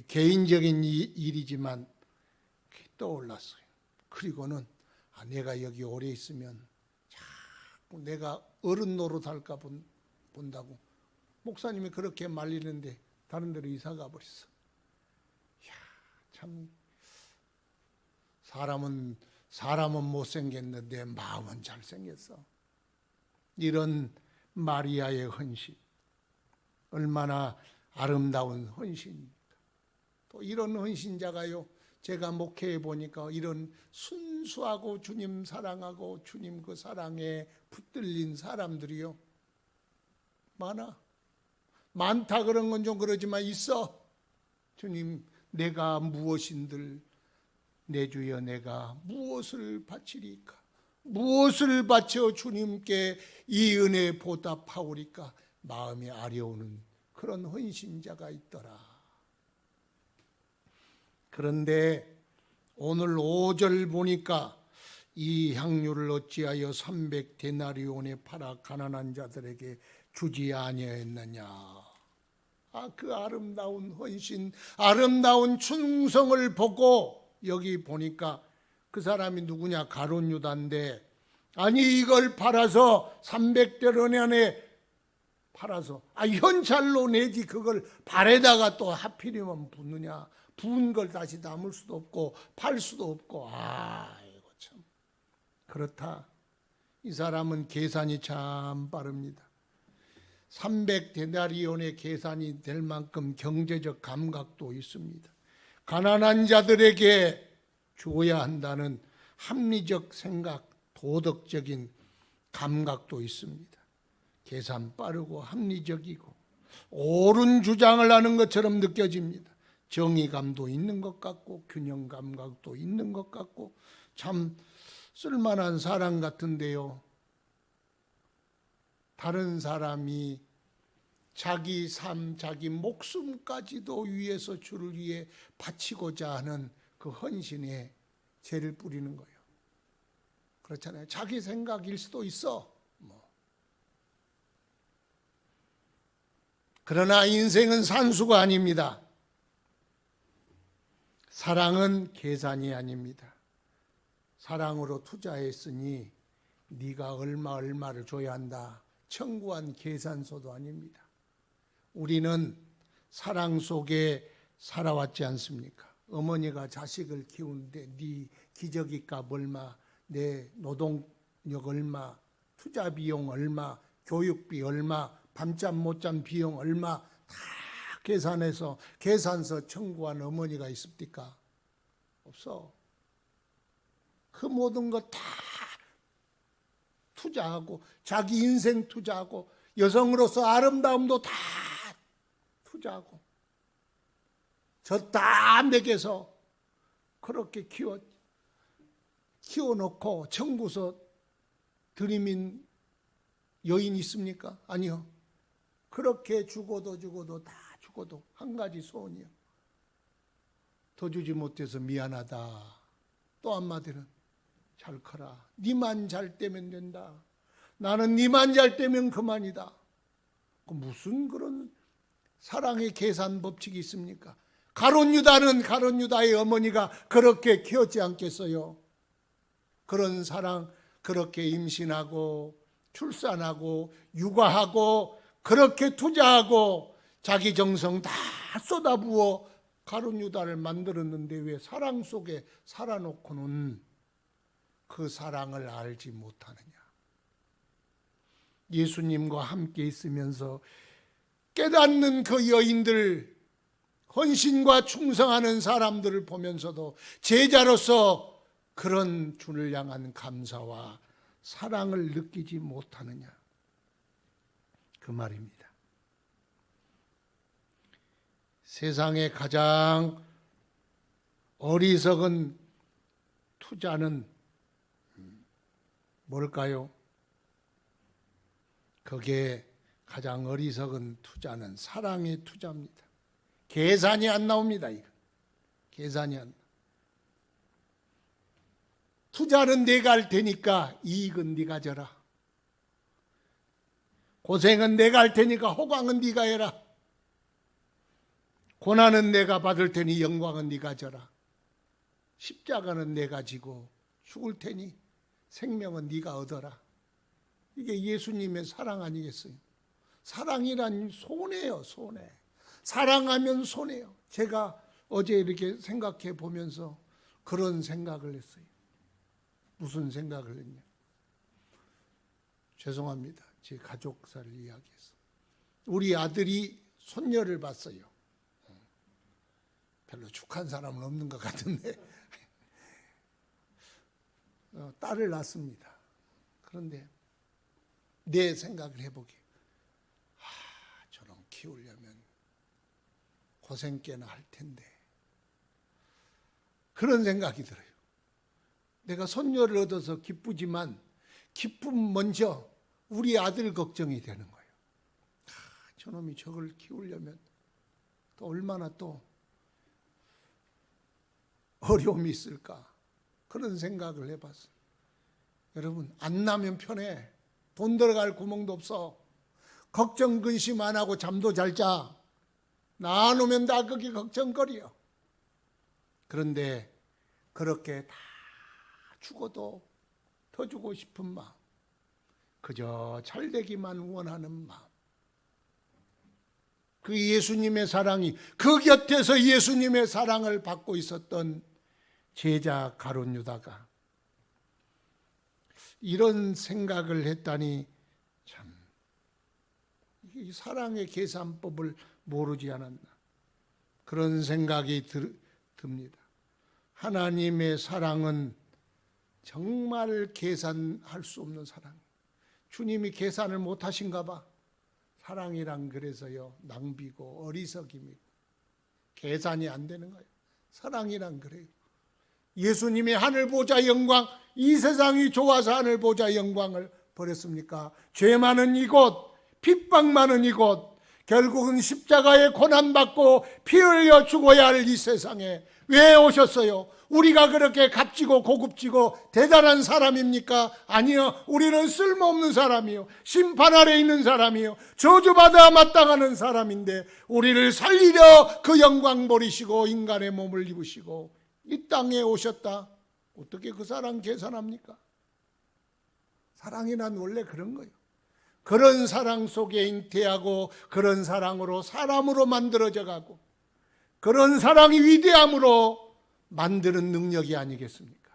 개인적인 일이지만 떠올랐어요. 그리고는 내가 여기 오래 있으면 자꾸 내가 어른 노릇할까 본다고 목사님이 그렇게 말리는데 다른 데로 이사 가버렸어. 참 사람은 못생겼는데 마음은 잘생겼어. 이런 마리아의 헌신, 얼마나 아름다운 헌신입니까? 또 이런 헌신자가요, 제가 목회해 보니까 이런 순수하고 주님 사랑하고 주님 그 사랑에 붙들린 사람들이요 많다 그런 건 좀 그러지만 있어. 주님, 내가 무엇인들 내 주여 내가 무엇을 바치리까? 무엇을 바쳐 주님께 이 은혜 보답하오리까? 마음이 아려오는 그런 헌신자가 있더라. 그런데 오늘 5절 보니까 이 향유를 어찌하여 300데나리온에 팔아 가난한 자들에게 주지 아니하였느냐. 그 아름다운 헌신, 아름다운 충성을 보고 여기 보니까 그 사람이 누구냐? 가룟 유다인데, 아니 이걸 팔아서 300데나리온에 팔아서 현찰로 내지 그걸 발에다가 또 하필이면 붓느냐? 부은 걸 다시 담을 수도 없고 팔 수도 없고. 이거 참 그렇다. 이 사람은 계산이 참 빠릅니다. 300데나리온의 계산이 될 만큼 경제적 감각도 있습니다. 가난한 자들에게 줘야 한다는 합리적 생각, 도덕적인 감각도 있습니다. 계산 빠르고 합리적이고 옳은 주장을 하는 것처럼 느껴집니다. 정의감도 있는 것 같고 균형 감각도 있는 것 같고 참 쓸만한 사람 같은데요. 다른 사람이 자기 삶, 자기 목숨까지도 위해서 주를 위해 바치고자 하는 그 헌신에 죄를 뿌리는 거예요. 그렇잖아요. 자기 생각일 수도 있어. 그러나 인생은 산수가 아닙니다. 사랑은 계산이 아닙니다. 사랑으로 투자했으니 네가 얼마를 줘야 한다. 청구한 계산서도 아닙니다. 우리는 사랑 속에 살아왔지 않습니까? 어머니가 자식을 키우는데 네 기저귀 값 얼마, 내 노동력 얼마, 투자 비용 얼마, 교육비 얼마, 밤잠 못 잔 비용 얼마 다 계산해서 계산서 청구한 어머니가 있습니까? 없어. 그 모든 것 다 투자하고 자기 인생 투자하고 여성으로서 아름다움도 다 투자하고 저 다 먹여서 그렇게 키워놓고 청구서 들이민 여인 있습니까? 아니요. 그렇게 죽어도 다 죽어도 한 가지 소원이요. 더 주지 못해서 미안하다. 또 한마디는 잘 커라. 니만 잘 되면 된다. 나는 니만 잘 되면 그만이다. 그 무슨 그런 사랑의 계산 법칙이 있습니까? 가룟 유다는 가룟 유다의 어머니가 그렇게 키웠지 않겠어요? 그런 사랑, 그렇게 임신하고 출산하고 육아하고 그렇게 투자하고 자기 정성 다 쏟아부어 가룟 유다를 만들었는데 왜 사랑 속에 살아놓고는 그 사랑을 알지 못하느냐? 예수님과 함께 있으면서 깨닫는 그 여인들, 헌신과 충성하는 사람들을 보면서도 제자로서 그런 주를 향한 감사와 사랑을 느끼지 못하느냐? 그 말입니다. 세상에 가장 어리석은 투자는 뭘까요? 그게 가장 어리석은 투자는 사랑의 투자입니다. 계산이 안 나옵니다. 이거. 계산이 안 나. 투자는 내가 할 테니까 이익은 네가 져라. 고생은 내가 할 테니까 호강은 네가 해라. 고난은 내가 받을 테니 영광은 네가 져라. 십자가는 내가 지고 죽을 테니 생명은 네가 얻어라. 이게 예수님의 사랑 아니겠어요? 사랑이란 손해요, 손해. 사랑하면 손해요. 제가 어제 이렇게 생각해 보면서 그런 생각을 했어요. 무슨 생각을 했냐? 죄송합니다. 제 가족사를 이야기해서. 우리 아들이 손녀를 봤어요. 별로 축한 사람은 없는 것 같은데 딸을 낳습니다. 그런데 내 생각을 해보게. 저런 키우려면 고생 꽤나 할 텐데. 그런 생각이 들어요. 내가 손녀를 얻어서 기쁘지만 기쁨 먼저 우리 아들 걱정이 되는 거예요. 저놈이 저걸 키우려면 또 얼마나 또 어려움이 있을까? 그런 생각을 해봤어요. 여러분, 안 나면 편해. 돈 들어갈 구멍도 없어. 걱정 근심 안 하고 잠도 잘 자. 낳아놓으면 다 그게 걱정거리요. 그런데 그렇게 다 죽어도 더 주고 싶은 마음, 그저 잘되기만 원하는 마음, 그 예수님의 사랑이, 그 곁에서 예수님의 사랑을 받고 있었던 제자 가룟 유다가 이런 생각을 했다니, 참, 이 사랑의 계산법을 모르지 않았나, 그런 생각이 듭니다. 하나님의 사랑은 정말 계산할 수 없는 사랑. 주님이 계산을 못 하신가 봐. 사랑이란 그래서요, 낭비고 어리석임이고 계산이 안 되는 거예요. 사랑이란 그래요. 예수님의 하늘 보좌 영광, 이 세상이 좋아서 하늘 보좌 영광을 버렸습니까? 죄 많은 이곳, 핍박 많은 이곳, 결국은 십자가에 고난받고 피 흘려 죽어야 할 이 세상에 왜 오셨어요? 우리가 그렇게 값지고 고급지고 대단한 사람입니까? 아니요. 우리는 쓸모없는 사람이요, 심판 아래 있는 사람이요, 저주받아 마땅하는 사람인데 우리를 살리려 그 영광 버리시고 인간의 몸을 입으시고 이 땅에 오셨다. 어떻게 그 사랑 계산합니까? 사랑이란 원래 그런 거예요. 그런 사랑 속에 잉태하고 그런 사랑으로 사람으로 만들어져 가고 그런 사랑이 위대함으로 만드는 능력이 아니겠습니까?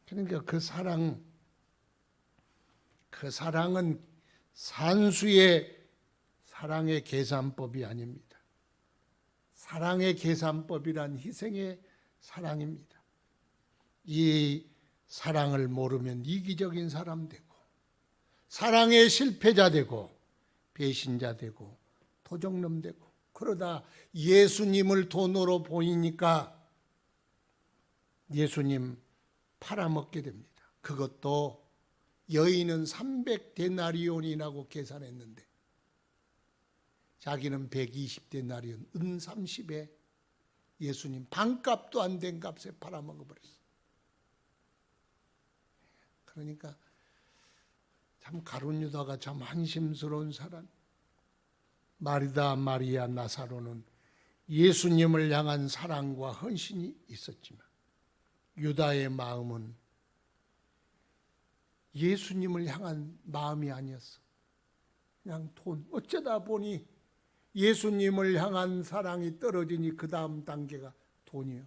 그러니까 그 사랑은 산수의 사랑의 계산법이 아닙니다. 사랑의 계산법이란 희생의 사랑입니다. 이 사랑을 모르면 이기적인 사람 되고, 사랑의 실패자 되고, 배신자 되고, 도적놈 되고, 그러다 예수님을 돈으로 보이니까 예수님 팔아먹게 됩니다. 그것도 여인은 300데나리온이라고 계산했는데 자기는 120데나리온, 은 30에 예수님 반값도 안 된 값에 팔아먹어버렸어요. 그러니까 참 가룟 유다가 참 한심스러운 사람. 마리다, 마리아, 나사로는 예수님을 향한 사랑과 헌신이 있었지만 유다의 마음은 예수님을 향한 마음이 아니었어. 그냥 돈. 어쩌다 보니 예수님을 향한 사랑이 떨어지니 그 다음 단계가 돈이요.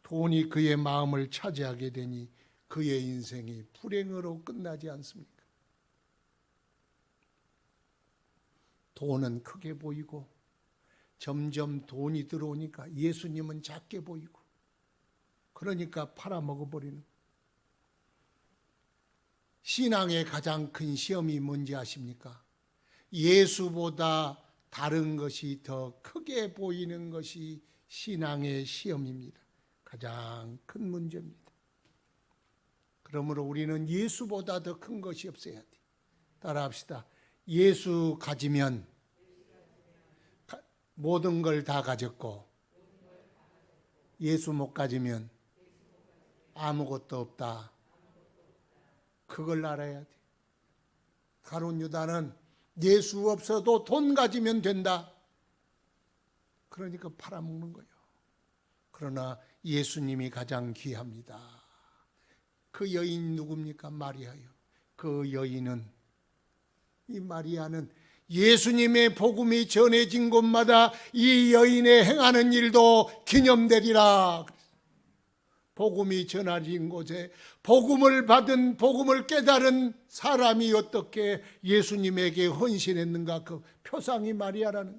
돈이 그의 마음을 차지하게 되니 그의 인생이 불행으로 끝나지 않습니까? 돈은 크게 보이고 점점 돈이 들어오니까 예수님은 작게 보이고 그러니까 팔아먹어버리는. 신앙의 가장 큰 시험이 뭔지 아십니까? 예수보다 다른 것이 더 크게 보이는 것이 신앙의 시험입니다. 가장 큰 문제입니다. 그러므로 우리는 예수보다 더 큰 것이 없어야 돼. 따라합시다. 예수 가지면 모든 걸 다 가졌고 예수 못 가지면 아무것도 없다. 그걸 알아야 돼. 가룟 유다는 예수 없어도 돈 가지면 된다. 그러니까 팔아먹는 거예요. 그러나 예수님이 가장 귀합니다. 그 여인 누굽니까? 마리아요. 그 여인은, 이 마리아는 예수님의 복음이 전해진 곳마다 이 여인의 행하는 일도 기념되리라. 복음이 전해진 곳에 복음을 받은, 복음을 깨달은 사람이 어떻게 예수님에게 헌신했는가? 그 표상이 마리아라는.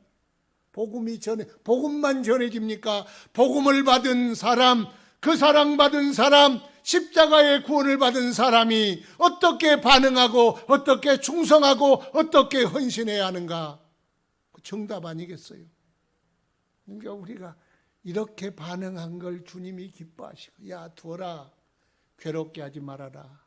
복음만 전해집니까? 복음을 받은 사람, 그 사랑받은 사람, 십자가의 구원을 받은 사람이 어떻게 반응하고 어떻게 충성하고 어떻게 헌신해야 하는가? 그 정답 아니겠어요? 그러니까 우리가 이렇게 반응한 걸 주님이 기뻐하시고, 야 두어라, 괴롭게 하지 말아라.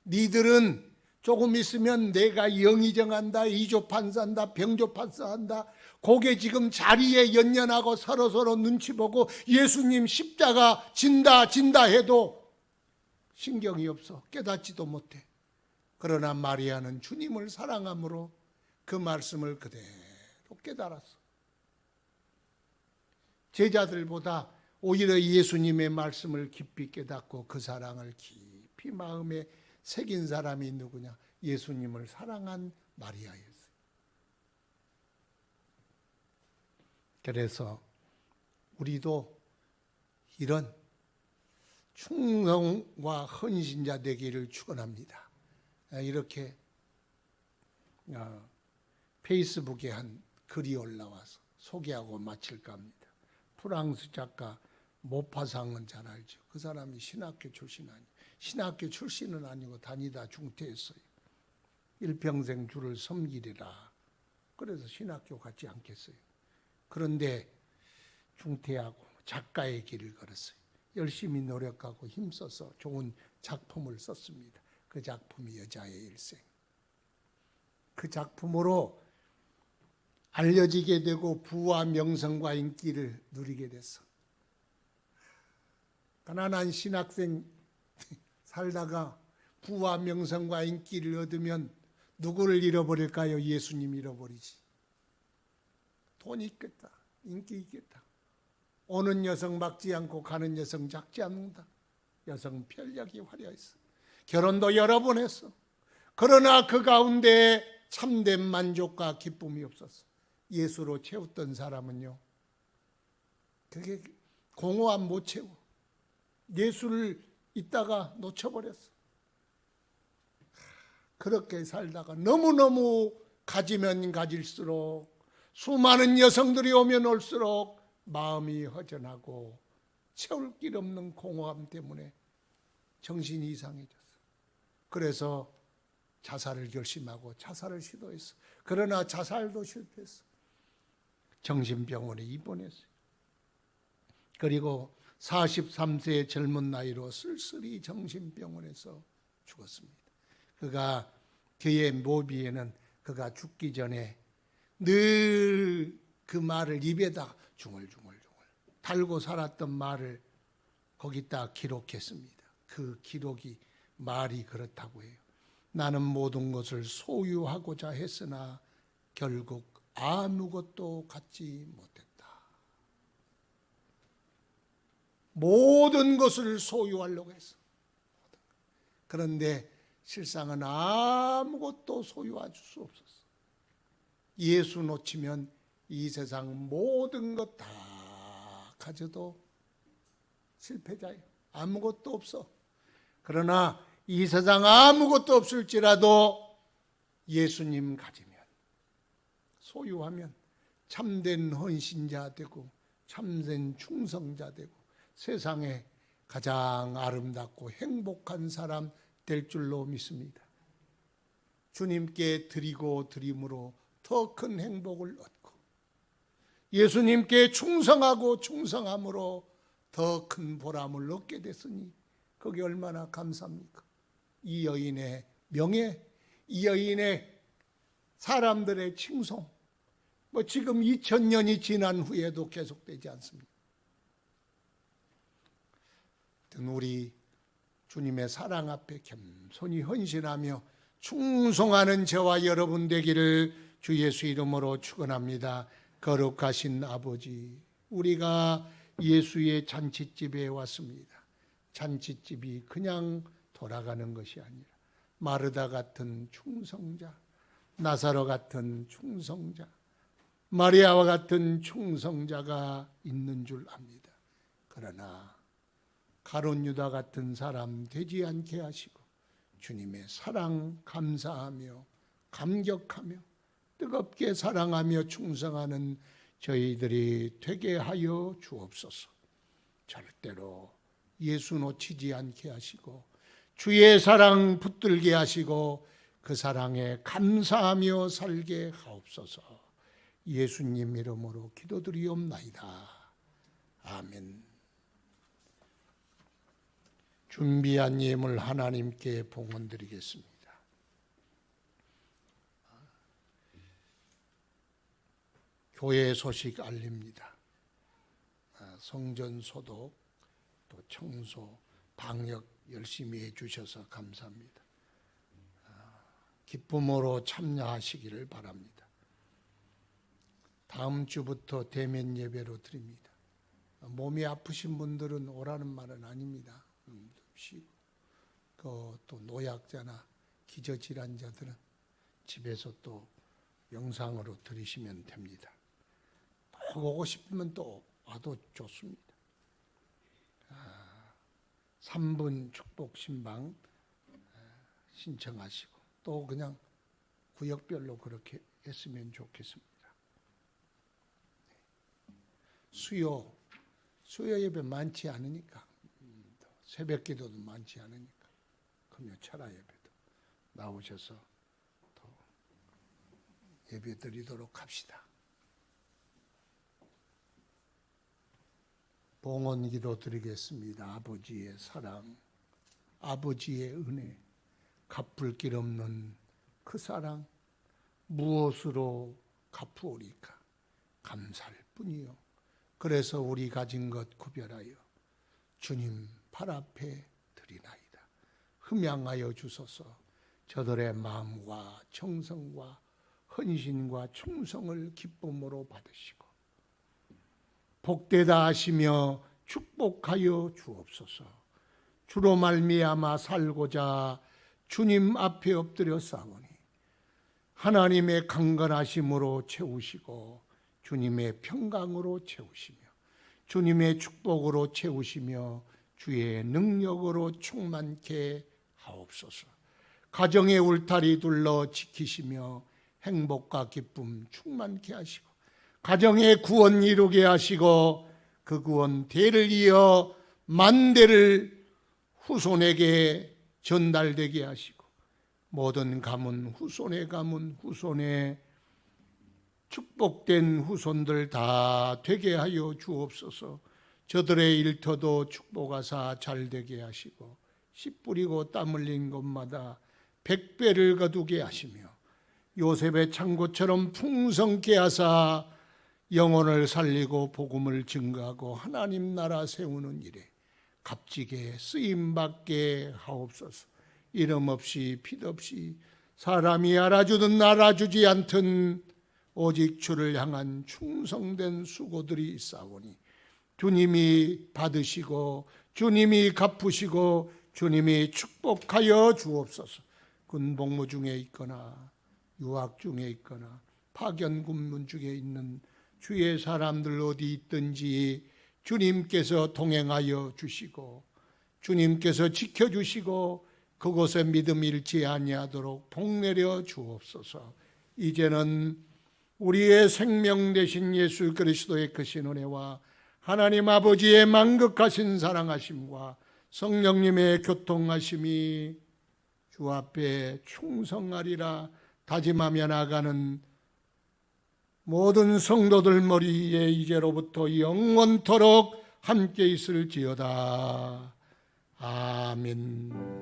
니들은 조금 있으면 내가 영이 정한다, 이조 판사한다, 병조 판사한다. 그게 지금 자리에 연연하고 서로서로 눈치 보고 예수님 십자가 진다 해도 신경이 없어. 깨닫지도 못해. 그러나 마리아는 주님을 사랑함으로 그 말씀을 그대로 깨달았어. 제자들보다 오히려 예수님의 말씀을 깊이 깨닫고 그 사랑을 깊이 마음에 새긴 사람이 누구냐? 예수님을 사랑한 마리아였어요. 그래서 우리도 이런 충성과 헌신자 되기를 축원합니다. 이렇게 페이스북에 한 글이 올라와서 소개하고 마칠까 합니다. 프랑스 작가 모파상은 잘 알죠. 그 사람이 신학교 출신 아니에요. 신학교 출신은 아니고 다니다 중퇴했어요. 일평생 주를 섬기리라. 그래서 신학교 갔지 않겠어요. 그런데 중퇴하고 작가의 길을 걸었어요. 열심히 노력하고 힘써서 좋은 작품을 썼습니다. 그 작품이 여자의 일생. 그 작품으로 알려지게 되고 부와 명성과 인기를 누리게 됐어. 가난한 신학생 살다가 부와 명성과 인기를 얻으면 누구를 잃어버릴까요? 예수님 잃어버리지. 돈이 있겠다. 인기 있겠다. 오는 여성 막지 않고 가는 여성 작지 않는다. 여성 편력이 화려했어. 결혼도 여러 번 했어. 그러나 그 가운데 참된 만족과 기쁨이 없었어. 예수로 채웠던 사람은요, 그게 공허함 못 채워. 예수를 있다가 놓쳐버렸어. 그렇게 살다가 너무너무 가지면 가질수록, 수많은 여성들이 오면 올수록 마음이 허전하고 채울 길 없는 공허함 때문에 정신이 이상해졌어. 그래서 자살을 결심하고 자살을 시도했어. 그러나 자살도 실패했어. 정신병원에 입원했어요. 그리고 43세의 젊은 나이로 쓸쓸히 정신병원에서 죽었습니다. 그가 그의 묘비에는 그가 죽기 전에 늘 그 말을 입에다 중얼중얼 달고 살았던 말을 거기다 기록했습니다. 그 기록이 말이 그렇다고 해요. 나는 모든 것을 소유하고자 했으나 결국 아무것도 갖지 못했다. 모든 것을 소유하려고 했어. 그런데 실상은 아무것도 소유할 수 없었어. 예수 놓치면 이 세상 모든 것 다 가져도 실패자예요. 아무것도 없어. 그러나 이 세상 아무것도 없을지라도 예수님 가지면, 소유하면 참된 헌신자 되고 참된 충성자 되고 세상에 가장 아름답고 행복한 사람 될 줄로 믿습니다. 주님께 드리고 드림으로 더 큰 행복을 얻고 예수님께 충성하고 충성함으로 더 큰 보람을 얻게 됐으니 그게 얼마나 감사합니까? 이 여인의 명예, 이 여인의 사람들의 칭송, 지금 2000년이 지난 후에도 계속되지 않습니다. 우리 주님의 사랑 앞에 겸손히 헌신하며 충성하는 저와 여러분 되기를 주 예수 이름으로 축원합니다. 거룩하신 아버지, 우리가 예수의 잔치집에 왔습니다. 잔치집이 그냥 돌아가는 것이 아니라 마르다 같은 충성자, 나사로 같은 충성자, 마리아와 같은 충성자가 있는 줄 압니다. 그러나 가룟 유다 같은 사람 되지 않게 하시고 주님의 사랑 감사하며 감격하며 뜨겁게 사랑하며 충성하는 저희들이 되게 하여 주옵소서. 절대로 예수 놓치지 않게 하시고 주의 사랑 붙들게 하시고 그 사랑에 감사하며 살게 하옵소서. 예수님 이름으로 기도드리옵나이다. 아멘. 준비한 예물 하나님께 봉헌드리겠습니다. 교회 소식 알립니다. 성전 소독, 또 청소, 방역 열심히 해주셔서 감사합니다. 기쁨으로 참여하시기를 바랍니다. 다음 주부터 대면 예배로 드립니다. 몸이 아프신 분들은 오라는 말은 아닙니다. 쉬고, 또 노약자나 기저질환자들은 집에서 또 영상으로 들으시면 됩니다. 또 오고 싶으면 또 와도 좋습니다. 3분 축복 신방 신청하시고 또 그냥 구역별로 그렇게 했으면 좋겠습니다. 수요 예배 많지 않으니까, 새벽 기도도 많지 않으니까 금요 철야 예배도 나오셔서 또 예배 드리도록 합시다. 봉헌 기도 드리겠습니다. 아버지의 사랑, 아버지의 은혜, 갚을 길 없는 그 사랑 무엇으로 갚으오리까? 감사할 뿐이요. 그래서 우리 가진 것 구별하여 주님 발 앞에 드리나이다. 흠양하여 주소서. 저들의 마음과 정성과 헌신과 충성을 기쁨으로 받으시고 복되다 하시며 축복하여 주옵소서. 주로 말미암아 살고자 주님 앞에 엎드려 싸우니 하나님의 강건하심으로 채우시고 주님의 평강으로 채우시며 주님의 축복으로 채우시며 주의 능력으로 충만케 하옵소서. 가정의 울타리 둘러 지키시며 행복과 기쁨 충만케 하시고 가정의 구원 이루게 하시고 그 구원 대를 이어 만대를 후손에게 전달되게 하시고 모든 가문 후손의 가문 후손의 축복된 후손들 다 되게 하여 주옵소서. 저들의 일터도 축복하사 잘되게 하시고 씨 뿌리고 땀 흘린 곳마다 100배를 거두게 하시며 요셉의 창고처럼 풍성케 하사 영혼을 살리고 복음을 증거하고 하나님 나라 세우는 일에 값지게 쓰임받게 하옵소서. 이름 없이 빛 없이 사람이 알아주든 알아주지 않든 오직 주를 향한 충성된 수고들이 있사오니 주님이 받으시고 주님이 갚으시고 주님이 축복하여 주옵소서. 군복무 중에 있거나 유학 중에 있거나 파견 군문 중에 있는 주의 사람들 어디 있든지 주님께서 동행하여 주시고 주님께서 지켜주시고 그곳에 믿음 잃지 아니하도록 복내려 주옵소서. 이제는 우리의 생명 되신 예수 그리스도의 크신 은혜와 하나님 아버지의 만극하신 사랑하심과 성령님의 교통하심이 주 앞에 충성하리라 다짐하며 나가는 모든 성도들 머리에 이제로부터 영원토록 함께 있을지어다. 아멘.